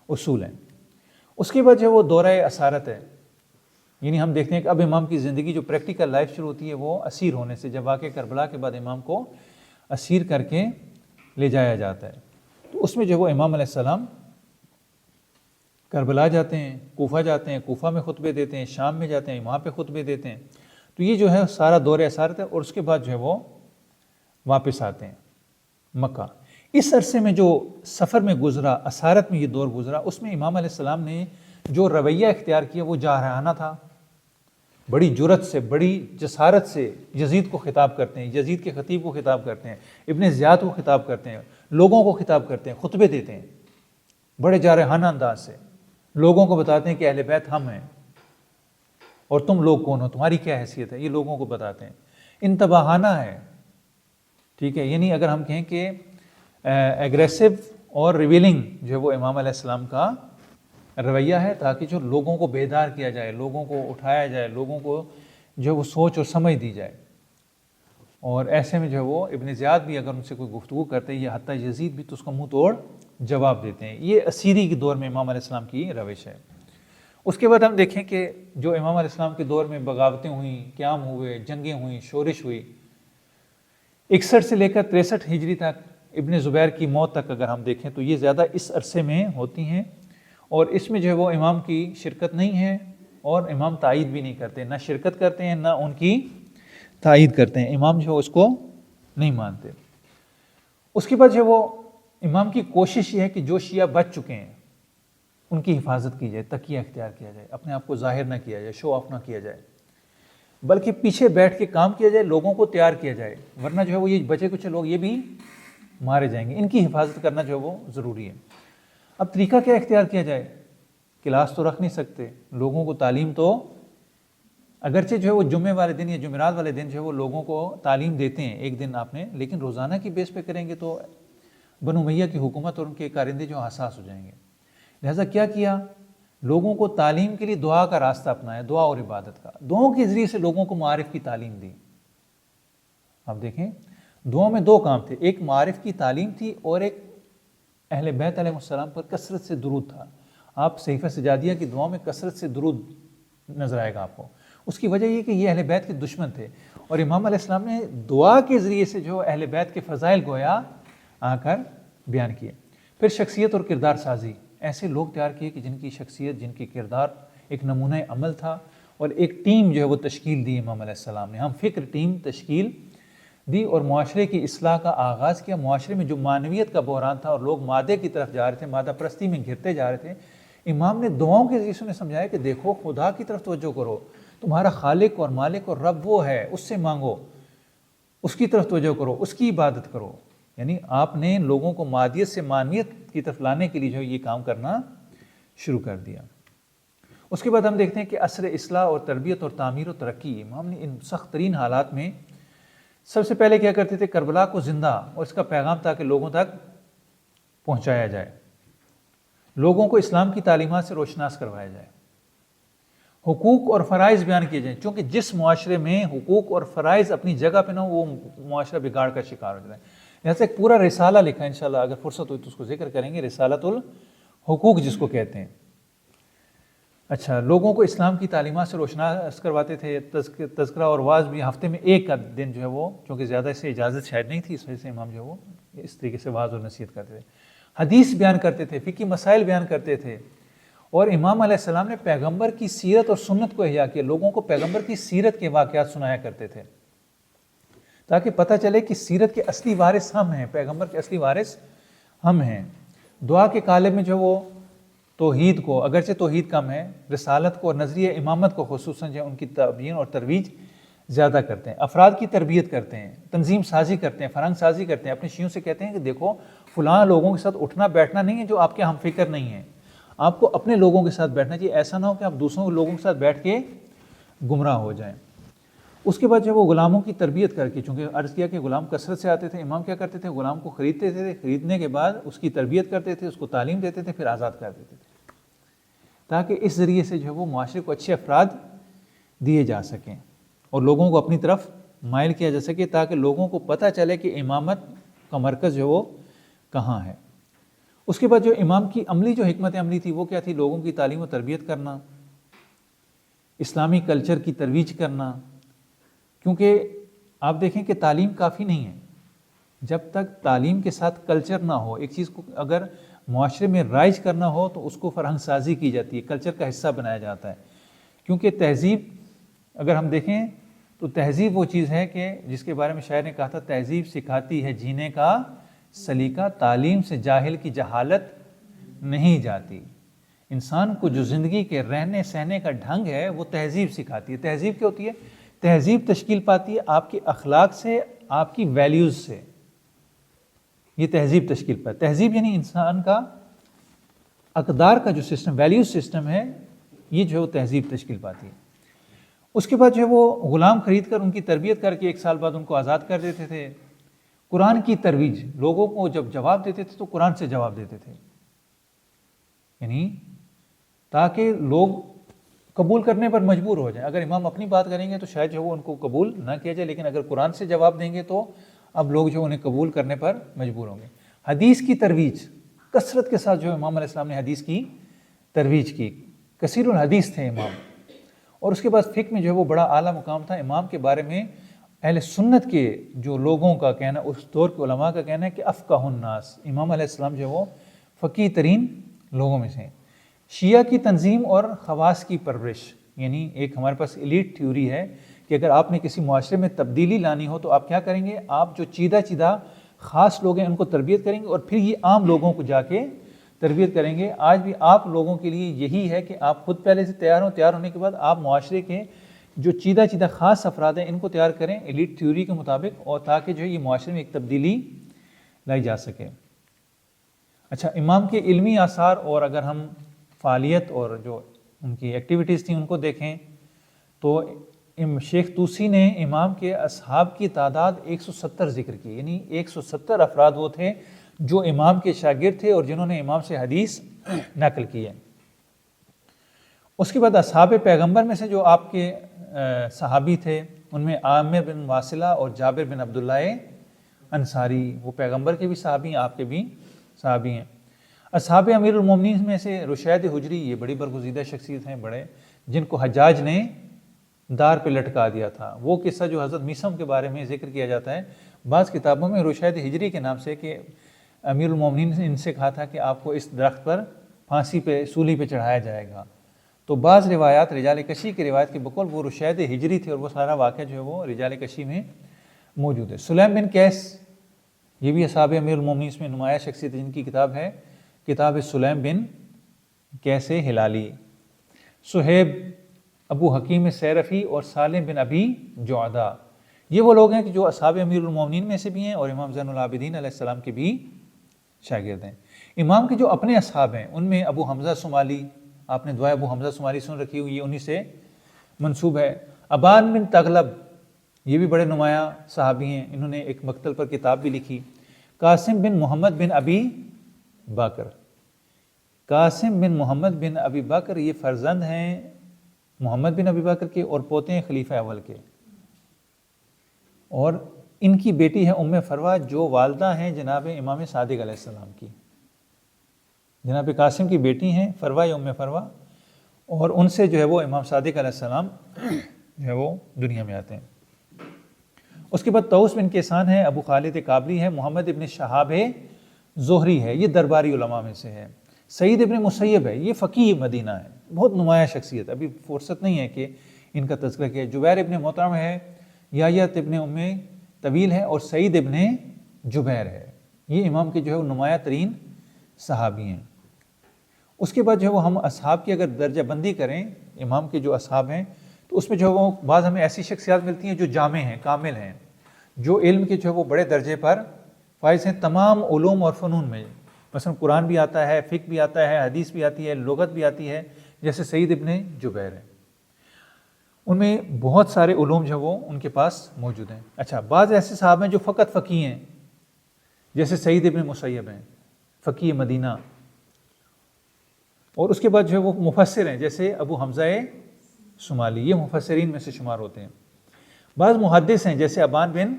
اصول ہیں. اس کے بعد جو ہے وہ دورہ اسارت ہے. یعنی ہم دیکھتے ہیں کہ اب امام کی زندگی جو پریکٹیکل لائف شروع ہوتی ہے وہ اسیر ہونے سے، جب واقعہ کربلا کے بعد امام کو اسیر کر کے لے جایا جاتا ہے. تو اس میں جو وہ امام علیہ السلام کربلا جاتے ہیں، کوفہ جاتے ہیں، کوفہ میں خطبے دیتے ہیں، شام میں جاتے ہیں، وہاں پہ خطبے دیتے ہیں. تو یہ جو ہے سارا دور اسارت ہے. اور اس کے بعد جو ہے وہ واپس آتے ہیں مکہ. اس عرصے میں جو سفر میں گزرا، اسارت میں یہ دور گزرا، اس میں امام علیہ السلام نے جو رویہ اختیار کیا وہ جارحانہ تھا. بڑی جرت سے، بڑی جسارت سے یزید کو خطاب کرتے ہیں، یزید کے خطیب کو خطاب کرتے ہیں، ابن زیاد کو خطاب کرتے ہیں، لوگوں کو خطاب کرتے ہیں، خطبے دیتے ہیں بڑے جارحانہ انداز سے. لوگوں کو بتاتے ہیں کہ اہل بیت ہم ہیں اور تم لوگ کون ہو، تمہاری کیا حیثیت ہے، یہ لوگوں کو بتاتے ہیں. انتباہانہ ہے، ٹھیک ہے. یعنی اگر ہم کہیں کہ ایگریسو اور ریویلنگ جو ہے وہ امام علیہ السلام کا رویہ ہے، تاکہ جو لوگوں کو بیدار کیا جائے، لوگوں کو اٹھایا جائے، لوگوں کو جو وہ سوچ اور سمجھ دی جائے. اور ایسے میں جو ہے وہ ابن زیاد بھی اگر ان سے کوئی گفتگو کرتے ہیں، یا حتیٰ یزید بھی، تو اس کا منہ توڑ جواب دیتے ہیں. یہ اسیری کے دور میں امام علیہ السلام کی روش ہے. اس کے بعد ہم دیکھیں کہ جو امام علیہ السلام کے دور میں بغاوتیں ہوئیں، قیام ہوئے، جنگیں ہوئیں، شورش ہوئی. 61 سے لے کر 63 ہجری تک، ابن زبیر کی موت تک اگر ہم دیکھیں تو یہ زیادہ اس عرصے میں ہوتی ہیں. اور اس میں جو ہے وہ امام کی شرکت نہیں ہے، اور امام تائید بھی نہیں کرتے، نہ شرکت کرتے ہیں نہ ان کی تائید کرتے ہیں. امام جو ہے اس کو نہیں مانتے. اس کے بعد جو ہے وہ امام کی کوشش یہ ہے کہ جو شیعہ بچ چکے ہیں ان کی حفاظت کی جائے، تقیہ اختیار کیا جائے، اپنے آپ کو ظاہر نہ کیا جائے، شو آف نہ کیا جائے، بلکہ پیچھے بیٹھ کے کام کیا جائے، لوگوں کو تیار کیا جائے. ورنہ جو ہے وہ یہ بچے کچھ لوگ یہ بھی مارے جائیں گے. ان کی حفاظت کرنا جو ہے وہ ضروری ہے. اب طریقہ کیا اختیار کیا جائے؟ کلاس تو رکھ نہیں سکتے، لوگوں کو تعلیم تو اگرچہ جو ہے وہ جمعے والے دن یا جمعرات والے دن جو ہے وہ لوگوں کو تعلیم دیتے ہیں ایک دن آپ نے، لیکن روزانہ کی بیس پہ کریں گے تو بنو امیہ کی حکومت اور ان کے کارندے جو حساس ہو جائیں گے. لہٰذا کیا کیا، لوگوں کو تعلیم کے لیے دعا کا راستہ اپنایا، دعا اور عبادت کا. دعاؤں کے ذریعے سے لوگوں کو معارف کی تعلیم دی. آپ دیکھیں دعاؤں میں دو کام تھے، ایک معارف کی تعلیم تھی اور ایک اہل بیت علیہ السلام پر کثرت سے درود تھا. آپ صحیفہ سجادیہ کی دعاؤں میں کثرت سے درود نظر آئے گا آپ کو. اس کی وجہ یہ کہ یہ اہل بیت کے دشمن تھے، اور امام علیہ السلام نے دعا کے ذریعے سے جو اہل بیت کے فضائل گویا آ کر بیان کیے. پھر شخصیت اور کردار سازی، ایسے لوگ تیار کیے کہ جن کی شخصیت، جن کی کردار ایک نمونہ عمل تھا. اور ایک ٹیم جو ہے وہ تشکیل دی امام علیہ السلام نے، ہم فکر ٹیم تشکیل دی اور معاشرے کی اصلاح کا آغاز کیا. معاشرے میں جو معنویت کا بحران تھا اور لوگ مادے کی طرف جا رہے تھے، مادہ پرستی میں گھرتے جا رہے تھے، امام نے دعاؤں کے ذریعے سے انہیں سمجھایا کہ دیکھو خدا کی طرف توجہ کرو، تمہارا خالق اور مالک اور رب وہ ہے، اس سے مانگو، اس کی طرف توجہ کرو، اس کی عبادت کرو. یعنی آپ نے لوگوں کو مادیت سے معنویت کی طرف لانے کے لیے جو ہے یہ کام کرنا شروع کر دیا. اس کے بعد ہم دیکھتے ہیں کہ عصر اصلاح اور تربیت اور تعمیر و ترقی، امام نے ان سخت ترین حالات میں سب سے پہلے کیا کرتے تھے، کربلا کو زندہ اور اس کا پیغام تاکہ لوگوں تک پہنچایا جائے، لوگوں کو اسلام کی تعلیمات سے روشناس کروایا جائے. حقوق اور فرائض بیان کیے جائیں، چونکہ جس معاشرے میں حقوق اور فرائض اپنی جگہ پہ نہ ہو وہ معاشرہ بگاڑ کا شکار ہو جائے۔ لہٰذا ایک پورا رسالہ لکھا ہے، انشاءاللہ اگر فرصت ہوئی تو اس کو ذکر کریں گے، رسالۃ الحقوق جس کو کہتے ہیں۔ اچھا، لوگوں کو اسلام کی تعلیمات سے روشناس کرواتے تھے، تذکرہ اور واعظ بھی ہفتے میں ایک کا دن جو ہے وہ، چونکہ زیادہ سے اجازت شاید نہیں تھی، اس وجہ سے امام جو ہے وہ اس طریقے سے واعظ اور نصیحت کرتے تھے، حدیث بیان کرتے تھے، فقہی مسائل بیان کرتے تھے، اور امام علیہ السلام نے پیغمبر کی سیرت اور سنت کو احیا کیا، لوگوں کو پیغمبر کی سیرت کے واقعات سنایا کرتے تھے تاکہ پتہ چلے کہ سیرت کے اصلی وارث ہم ہیں، پیغمبر کے اصلی وارث ہم ہیں۔ دعا کے قالب میں جو وہ توحید کو، اگرچہ توحید کم ہے، رسالت کو اور نظریہ امامت کو خصوصاً جو ان کی تبیین اور ترویج زیادہ کرتے ہیں، افراد کی تربیت کرتے ہیں، تنظیم سازی کرتے ہیں، فرہنگ سازی کرتے ہیں، اپنے شیعوں سے کہتے ہیں کہ دیکھو فلاں لوگوں کے ساتھ اٹھنا بیٹھنا نہیں ہے جو آپ کے ہم فکر نہیں ہیں، آپ کو اپنے لوگوں کے ساتھ بیٹھنا چاہیے، ایسا نہ ہو کہ آپ دوسروں لوگوں کے ساتھ بیٹھ کے گمراہ ہو جائیں۔ اس کے بعد جب وہ غلاموں کی تربیت کر کے، چونکہ عرض کیا کہ غلام کثرت سے آتے تھے، امام کیا کرتے تھے، غلام کو خریدتے تھے، خریدنے کے بعد اس کی تربیت کرتے تھے، اس کو تعلیم دیتے تھے، پھر آزاد کر دیتے تھے، تاکہ اس ذریعے سے جو ہے وہ معاشرے کو اچھے افراد دیے جا سکیں اور لوگوں کو اپنی طرف مائل کیا جا سکے، تاکہ لوگوں کو پتہ چلے کہ امامت کا مرکز جو وہ کہاں ہے۔ اس کے بعد جو امام کی عملی جو حکمت عملی تھی وہ کیا تھی، لوگوں کی تعلیم و تربیت کرنا، اسلامی کلچر کی ترویج کرنا، کیونکہ آپ دیکھیں کہ تعلیم کافی نہیں ہے جب تک تعلیم کے ساتھ کلچر نہ ہو۔ ایک چیز کو اگر معاشرے میں رائج کرنا ہو تو اس کو فرہنگ سازی کی جاتی ہے، کلچر کا حصہ بنایا جاتا ہے، کیونکہ تہذیب اگر ہم دیکھیں تو تہذیب وہ چیز ہے کہ جس کے بارے میں شاعر نے کہا تھا، تہذیب سکھاتی ہے جینے کا سلیقہ، تعلیم سے جاہل کی جہالت نہیں جاتی۔ انسان کو جو زندگی کے رہنے سہنے کا ڈھنگ ہے وہ تہذیب سکھاتی ہے۔ تہذیب کیا ہوتی ہے؟ تہذیب تشکیل پاتی ہے آپ کے اخلاق سے، آپ کی ویلیوز سے، یہ تہذیب تشکیل پاتی ہے۔ تہذیب یعنی انسان کا اقدار کا جو سسٹم، ویلیوز سسٹم ہے، یہ جو تہذیب تشکیل پاتی ہے۔ اس کے بعد جو ہے وہ غلام خرید کر ان کی تربیت کر کے 1 سال بعد ان کو آزاد کر دیتے تھے۔ قرآن کی ترویج، لوگوں کو جب جواب دیتے تھے تو قرآن سے جواب دیتے تھے، یعنی تاکہ لوگ قبول کرنے پر مجبور ہو جائیں۔ اگر امام اپنی بات کریں گے تو شاید جو وہ ان کو قبول نہ کیا جائے، لیکن اگر قرآن سے جواب دیں گے تو اب لوگ جو انہیں قبول کرنے پر مجبور ہوں گے۔ حدیث کی ترویج، کثرت کے ساتھ جو امام علیہ السلام نے حدیث کی ترویج کی، کثیر الحدیث تھے امام۔ اور اس کے بعد فقہ میں جو ہے وہ بڑا اعلیٰ مقام تھا امام کے بارے میں۔ اہل سنت کے جو لوگوں کا کہنا، اس دور کے علماء کا کہنا ہے کہ افقہ الناس، امام علیہ السلام جو ہے وہ فقیہ ترین لوگوں میں سے ہیں۔ شیعہ کی تنظیم اور خواص کی پرورش، یعنی ایک ہمارے پاس ایلیٹ تھیوری ہے کہ اگر آپ نے کسی معاشرے میں تبدیلی لانی ہو تو آپ کیا کریں گے، آپ جو چیدہ خاص لوگ ہیں ان کو تربیت کریں گے اور پھر یہ عام لوگوں کو جا کے تربیت کریں گے۔ آج بھی آپ لوگوں کے لیے یہی ہے کہ آپ خود پہلے سے تیار ہوں، تیار ہونے کے بعد آپ معاشرے کے جو چیدہ خاص افراد ہیں ان کو تیار کریں ایلیٹ تھیوری کے مطابق، اور تاکہ جو ہے یہ معاشرے میں ایک تبدیلی لائی جا سکے۔ اچھا، امام کے علمی آثار اور اگر ہم فعالیت اور جو ان کی ایکٹیویٹیز تھیں ان کو دیکھیں تو شیخ طوسی نے امام کے اصحاب کی تعداد 170 ذکر کی، یعنی 170 افراد وہ تھے جو امام کے شاگرد تھے اور جنہوں نے امام سے حدیث نقل کی ہے۔ اس کے بعد اصحاب پیغمبر میں سے جو آپ کے صحابی تھے ان میں عامر بن واصلہ اور جابر بن عبداللہ انصاری، وہ پیغمبر کے بھی صحابی ہیں، آپ کے بھی صحابی ہیں۔ اصحاب امیر المومنین میں سے رشید حجری، یہ بڑی برگزیدہ شخصیت ہیں، بڑے، جن کو حجاج نے دار پہ لٹکا دیا تھا۔ وہ قصہ جو حضرت میثم کے بارے میں ذکر کیا جاتا ہے بعض کتابوں میں رشید حجری کے نام سے، کہ امیر المومنین نے ان سے کہا تھا کہ آپ کو اس درخت پر پھانسی پہ، سولی پہ چڑھایا جائے گا۔ تو بعض روایات، رجال کشی کی روایت کے بقول وہ رشید حجری تھے، اور وہ سارا واقعہ جو ہے وہ رجال کشی میں موجود ہے۔ سلیم بن قیس، یہ بھی اصحاب امیر المومنین میں نمایاں شخصیت، جن کی کتاب ہے کتاب سلیم بن قیس ہلالی۔ صہیب، ابو حکیم سیرفی اور سالم بن ابی جعدہ، یہ وہ لوگ ہیں کہ جو اصحاب امیر المومنین میں سے بھی ہیں اور امام زین العابدین علیہ السلام کے بھی شاگرد ہیں۔ امام کے جو اپنے اصحاب ہیں ان میں ابو حمزہ صومالی، آپ نے دعائے ابو حمزہ صومالی سن رکھی ہوئی، یہ انہی سے منسوب ہے۔ ابان بن تغلب، یہ بھی بڑے نمایاں صحابی ہیں، انہوں نے ایک مقتل پر کتاب بھی لکھی۔ قاسم بن محمد بن ابی بکر، قاسم بن محمد بن ابی بکر یہ فرزند ہیں محمد بن ابی بکر کے اور پوتے ہیں خلیفہ اول کے، اور ان کی بیٹی ہے ام فروہ جو والدہ ہیں جناب امام صادق علیہ السلام کی، جناب قاسم کی بیٹی ہیں فروہ یا ام فروہ، اور ان سے جو ہے وہ امام صادق علیہ السلام جو ہے وہ دنیا میں آتے ہیں۔ اس کے بعد طوس بن کیسان ہے، ابو خالد کابلی ہے، محمد ابن شہاب ہے، زہری ہے، یہ درباری علماء میں سے ہے، سعید ابن مسیب ہے، یہ فقیہ مدینہ ہے، بہت نمایاں شخصیت، ابھی فرصت نہیں ہے کہ ان کا تذکرہ کیا۔ جبیر ابن مطعم ہے، یحییٰ ابن ام طویل ہے، اور سعید ابن جبیر ہے، یہ امام کے جو ہے وہ نمایاں ترین صحابی ہیں۔ اس کے بعد جو ہے وہ ہم اصحاب کی اگر درجہ بندی کریں، امام کے جو اصحاب ہیں، تو اس میں جو ہے وہ بعض ہمیں ایسی شخصیات ملتی ہیں جو جامع ہیں، کامل ہیں، جو علم کے جو ہے وہ بڑے درجے پر فائز ہیں تمام علوم اور فنون میں، مثلا قرآن بھی آتا ہے، فقہ بھی آتا ہے، حدیث بھی آتی ہے، لغت بھی آتی ہے، جیسے سعید ابن جبیر ہے، ان میں بہت سارے علوم جو وہ ان کے پاس موجود ہیں۔ اچھا، بعض ایسے صحابہ ہیں جو فقط فقیہ ہیں، جیسے سعید ابن مسیب ہیں، فقیہ مدینہ، اور اس کے بعد جو ہے وہ مفسر ہیں، جیسے ابو حمزہ شمالی، یہ مفسرین میں سے شمار ہوتے ہیں۔ بعض محدث ہیں جیسے ابان بن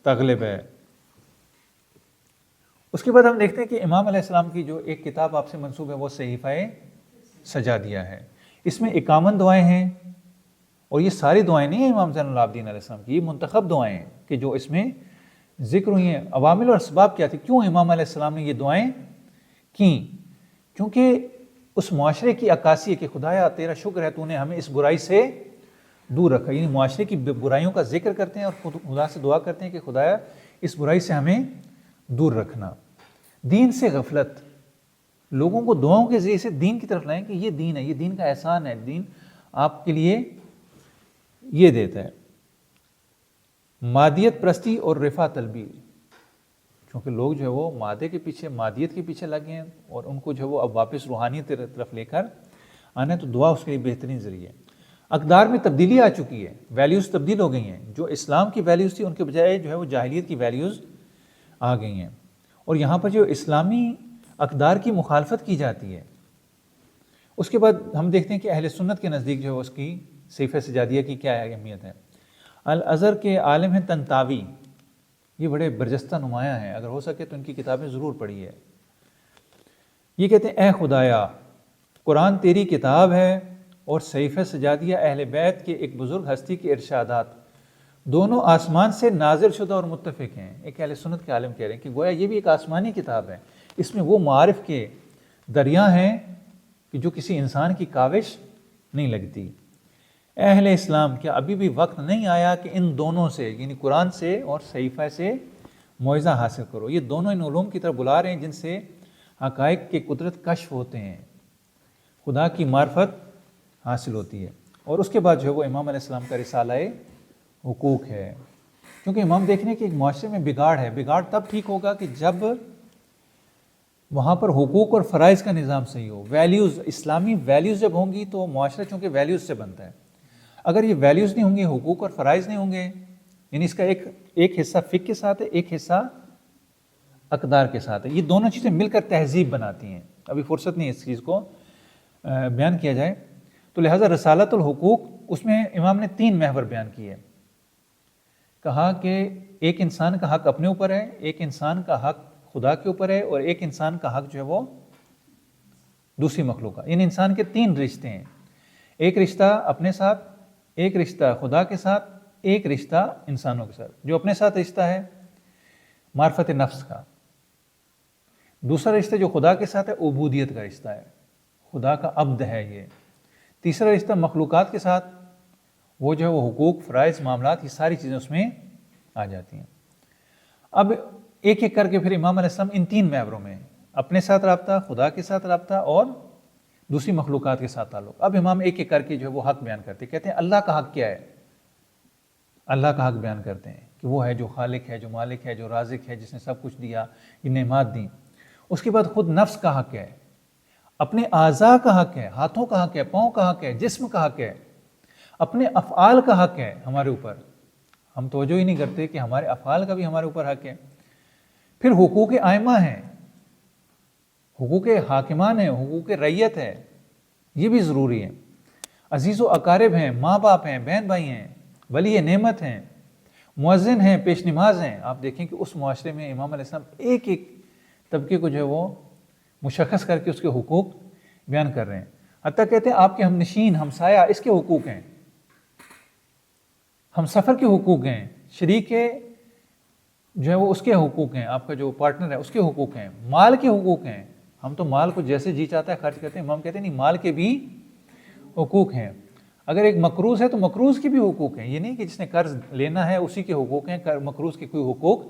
تغلب ہے۔ اس کے بعد ہم دیکھتے ہیں کہ امام علیہ السلام کی جو ایک کتاب آپ سے منسوب ہے وہ صحیفہ سجادیہ ہے، اس میں 51 دعائیں ہیں، اور یہ ساری دعائیں نہیں ہیں امام زین العابدین علیہ السلام کی، یہ منتخب دعائیں ہیں کہ جو اس میں ذکر ہوئی ہیں۔ عوامل اور اسباب کیا تھی، کیوں امام علیہ السلام نے یہ دعائیں کیں؟ کیونکہ اس معاشرے کی عکاسی ہے کہ خدایا تیرا شکر ہے تو نے ہمیں اس برائی سے دور رکھا، یعنی معاشرے کی برائیوں کا ذکر کرتے ہیں اور خدا سے دعا کرتے ہیں کہ خدایا اس برائی سے ہمیں دور رکھنا۔ دین سے غفلت، لوگوں کو دعاؤں کے ذریعے سے دین کی طرف لائیں کہ یہ دین ہے، یہ دین کا احسان ہے، دین آپ کے لیے یہ دیتا ہے۔ مادیت پرستی اور رفع طلبی، کیونکہ لوگ جو ہے وہ مادے کے پیچھے، مادیت کے پیچھے لگے ہیں، اور ان کو جو ہے وہ اب واپس روحانیت کی طرف لے کر آنا ہے، تو دعا اس کے لیے بہترین ذریعہ ہے۔ اقدار میں تبدیلی آ چکی ہے، ویلیوز تبدیل ہو گئی ہیں، جو اسلام کی ویلیوز تھی ان کے بجائے جو ہے وہ جاہلیت کی ویلیوز آ گئی ہیں، اور یہاں پر جو اسلامی اقدار کی مخالفت کی جاتی ہے۔ اس کے بعد ہم دیکھتے ہیں کہ اہل سنت کے نزدیک جو ہے اس کی صحیفہ سجادیہ کی کیا اہمیت ہے۔ الازہر کے عالم ہیں طنطاوی، یہ بڑے برجستہ نمایاں ہیں، اگر ہو سکے تو ان کی کتابیں ضرور پڑھیے۔ یہ کہتے ہیں اے خدایا قرآن تیری کتاب ہے اور صحیفہ سجادیہ اہل بیت کے ایک بزرگ ہستی کے ارشادات دونوں آسمان سے نازل شدہ اور متفق ہیں۔ ایک اہل سنت کے عالم کہہ رہے ہیں کہ گویا یہ بھی ایک آسمانی کتاب ہے، اس میں وہ معارف کے دریا ہیں کہ جو کسی انسان کی کاوش نہیں لگتی۔ اے اہل اسلام کیا ابھی بھی وقت نہیں آیا کہ ان دونوں سے یعنی قرآن سے اور صحیفہ سے معجزہ حاصل کرو؟ یہ دونوں ان علوم کی طرف بلا رہے ہیں جن سے حقائق کی قدرت کشف ہوتے ہیں، خدا کی معرفت حاصل ہوتی ہے۔ اور اس کے بعد جو ہے وہ امام علیہ السلام کا رسالہ حقوق ہے، کیونکہ امام دیکھنے کہ ایک معاشرے میں بگاڑ ہے، بگاڑ تب ٹھیک ہوگا کہ جب وہاں پر حقوق اور فرائض کا نظام صحیح ہو، ویلیوز، اسلامی ویلیوز جب ہوں گی تو معاشرہ چونکہ ویلیوز سے بنتا ہے، اگر یہ ویلیوز نہیں ہوں گے، حقوق اور فرائض نہیں ہوں گے، یعنی اس کا ایک حصہ فقہ کے ساتھ ہے، ایک حصہ اقدار کے ساتھ ہے، یہ دونوں چیزیں مل کر تہذیب بناتی ہیں۔ ابھی فرصت نہیں اس چیز کو بیان کیا جائے، تو لہٰذا رسالت الحقوق اس میں امام نے 3 محور بیان کیے، کہا کہ ایک انسان کا حق اپنے اوپر ہے، ایک انسان کا حق خدا کے اوپر ہے، اور ایک انسان کا حق جو ہے وہ دوسری مخلوق کا۔ ان انسان کے 3 رشتے ہیں، ایک رشتہ اپنے ساتھ، ایک رشتہ خدا کے ساتھ، ایک رشتہ انسانوں کے ساتھ۔ جو اپنے ساتھ رشتہ ہے معرفت نفس کا، دوسرا رشتہ جو خدا کے ساتھ ہے عبودیت کا رشتہ ہے، خدا کا عبد ہے یہ، تیسرا رشتہ مخلوقات کے ساتھ، وہ جو ہے وہ حقوق، فرائض، معاملات، یہ ساری چیزیں اس میں آ جاتی ہیں۔ اب ایک ایک کر کے پھر امام علیہ السلام ان 3 محوروں میں اپنے ساتھ رابطہ، خدا کے ساتھ رابطہ اور دوسری مخلوقات کے ساتھ تعلق، اب امام ایک ایک کر کے جو ہے وہ حق بیان کرتے ہیں، کہتے ہیں اللہ کا حق کیا ہے؟ اللہ کا حق بیان کرتے ہیں کہ وہ ہے جو خالق ہے، جو مالک ہے، جو رازق ہے، جس نے سب کچھ دیا، یہ نعمات دیں۔ اس کے بعد خود نفس کا حق ہے، اپنے اعضاء کا حق ہے، ہاتھوں کا حق ہے، پاؤں کا حق ہے، جسم کا حق ہے، اپنے افعال کا حق ہے ہمارے اوپر، ہم توجہ ہی نہیں کرتے کہ ہمارے افعال کا بھی ہمارے اوپر حق ہے۔ پھر حقوق ائمہ ہیں، حقوق حاکمان ہیں، حقوق رعیت ہے، یہ بھی ضروری ہے۔ عزیز و اقارب ہیں، ماں باپ ہیں، بہن بھائی ہیں، ولی نعمت ہیں، مؤذن ہیں، پیش نماز ہیں. آپ دیکھیں کہ اس معاشرے میں امام علیہ السلام ایک ایک طبقے کو جو ہے وہ مشخص کر کے اس کے حقوق بیان کر رہے ہیں. حتیٰ کہتے ہیں آپ کے ہم نشین، ہمسایہ، اس کے حقوق ہیں، ہم سفر کے حقوق ہیں، شریک جو ہے وہ اس کے حقوق ہیں، آپ کا جو پارٹنر ہے اس کے حقوق ہیں، مال کے حقوق ہیں. ہم تو مال کو جیسے جی چاہتا ہے خرچ کرتے ہیں، ہم کہتے ہیں نہیں، مال کے بھی حقوق ہیں. اگر ایک مقروض ہے تو مقروض کے بھی حقوق ہیں. یہ نہیں کہ جس نے قرض لینا ہے اسی کے حقوق ہیں، مقروض کے کوئی حقوق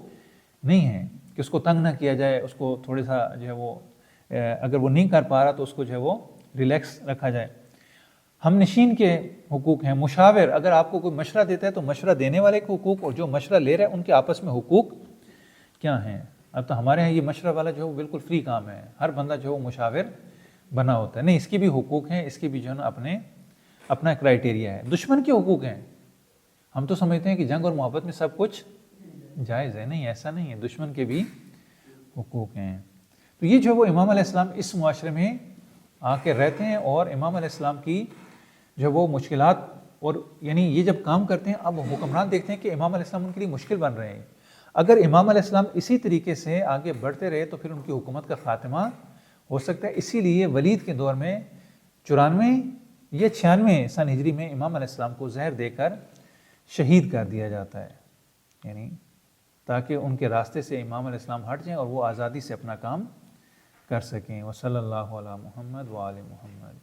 نہیں ہیں کہ اس کو تنگ نہ کیا جائے، اس کو تھوڑا سا جو ہے وہ اگر وہ نہیں کر پا رہا تو اس کو جو ہے وہ ریلیکس رکھا جائے. ہم نشین کے حقوق ہیں. مشاور، اگر آپ کو کوئی مشورہ دیتا ہے تو مشورہ دینے والے کے حقوق اور جو مشورہ لے رہا ہے ان کے آپس میں حقوق کیا ہیں. اب تو ہمارے ہاں یہ مشورہ والا جو ہے وہ بالکل فری کام ہے، ہر بندہ جو ہے وہ مشاور بنا ہوتا ہے. نہیں، اس کی بھی حقوق ہیں، اس کی بھی جو ہے نا اپنا کرائٹیریا ہے. دشمن کے حقوق ہیں. ہم تو سمجھتے ہیں کہ جنگ اور محبت میں سب کچھ جائز ہے، نہیں، ایسا نہیں ہے، دشمن کے بھی حقوق ہیں. تو یہ جو وہ امام علیہ السلام اس معاشرے میں آ کے رہتے ہیں اور امام علیہ السلام کی جو وہ مشکلات، اور یعنی یہ جب کام کرتے ہیں اب حکمران دیکھتے ہیں کہ امام علیہ السلام ان کے لیے مشکل بن رہے ہیں. اگر امام علیہ السلام اسی طریقے سے آگے بڑھتے رہے تو پھر ان کی حکومت کا خاتمہ ہو سکتا ہے. اسی لیے ولید کے دور میں 94 یا 96 سن ہجری میں امام علیہ السلام کو زہر دے کر شہید کر دیا جاتا ہے، یعنی تاکہ ان کے راستے سے امام علیہ السلام ہٹ جائیں اور وہ آزادی سے اپنا کام کر سکیں. وصلی اللہ علی محمد وآل محمد.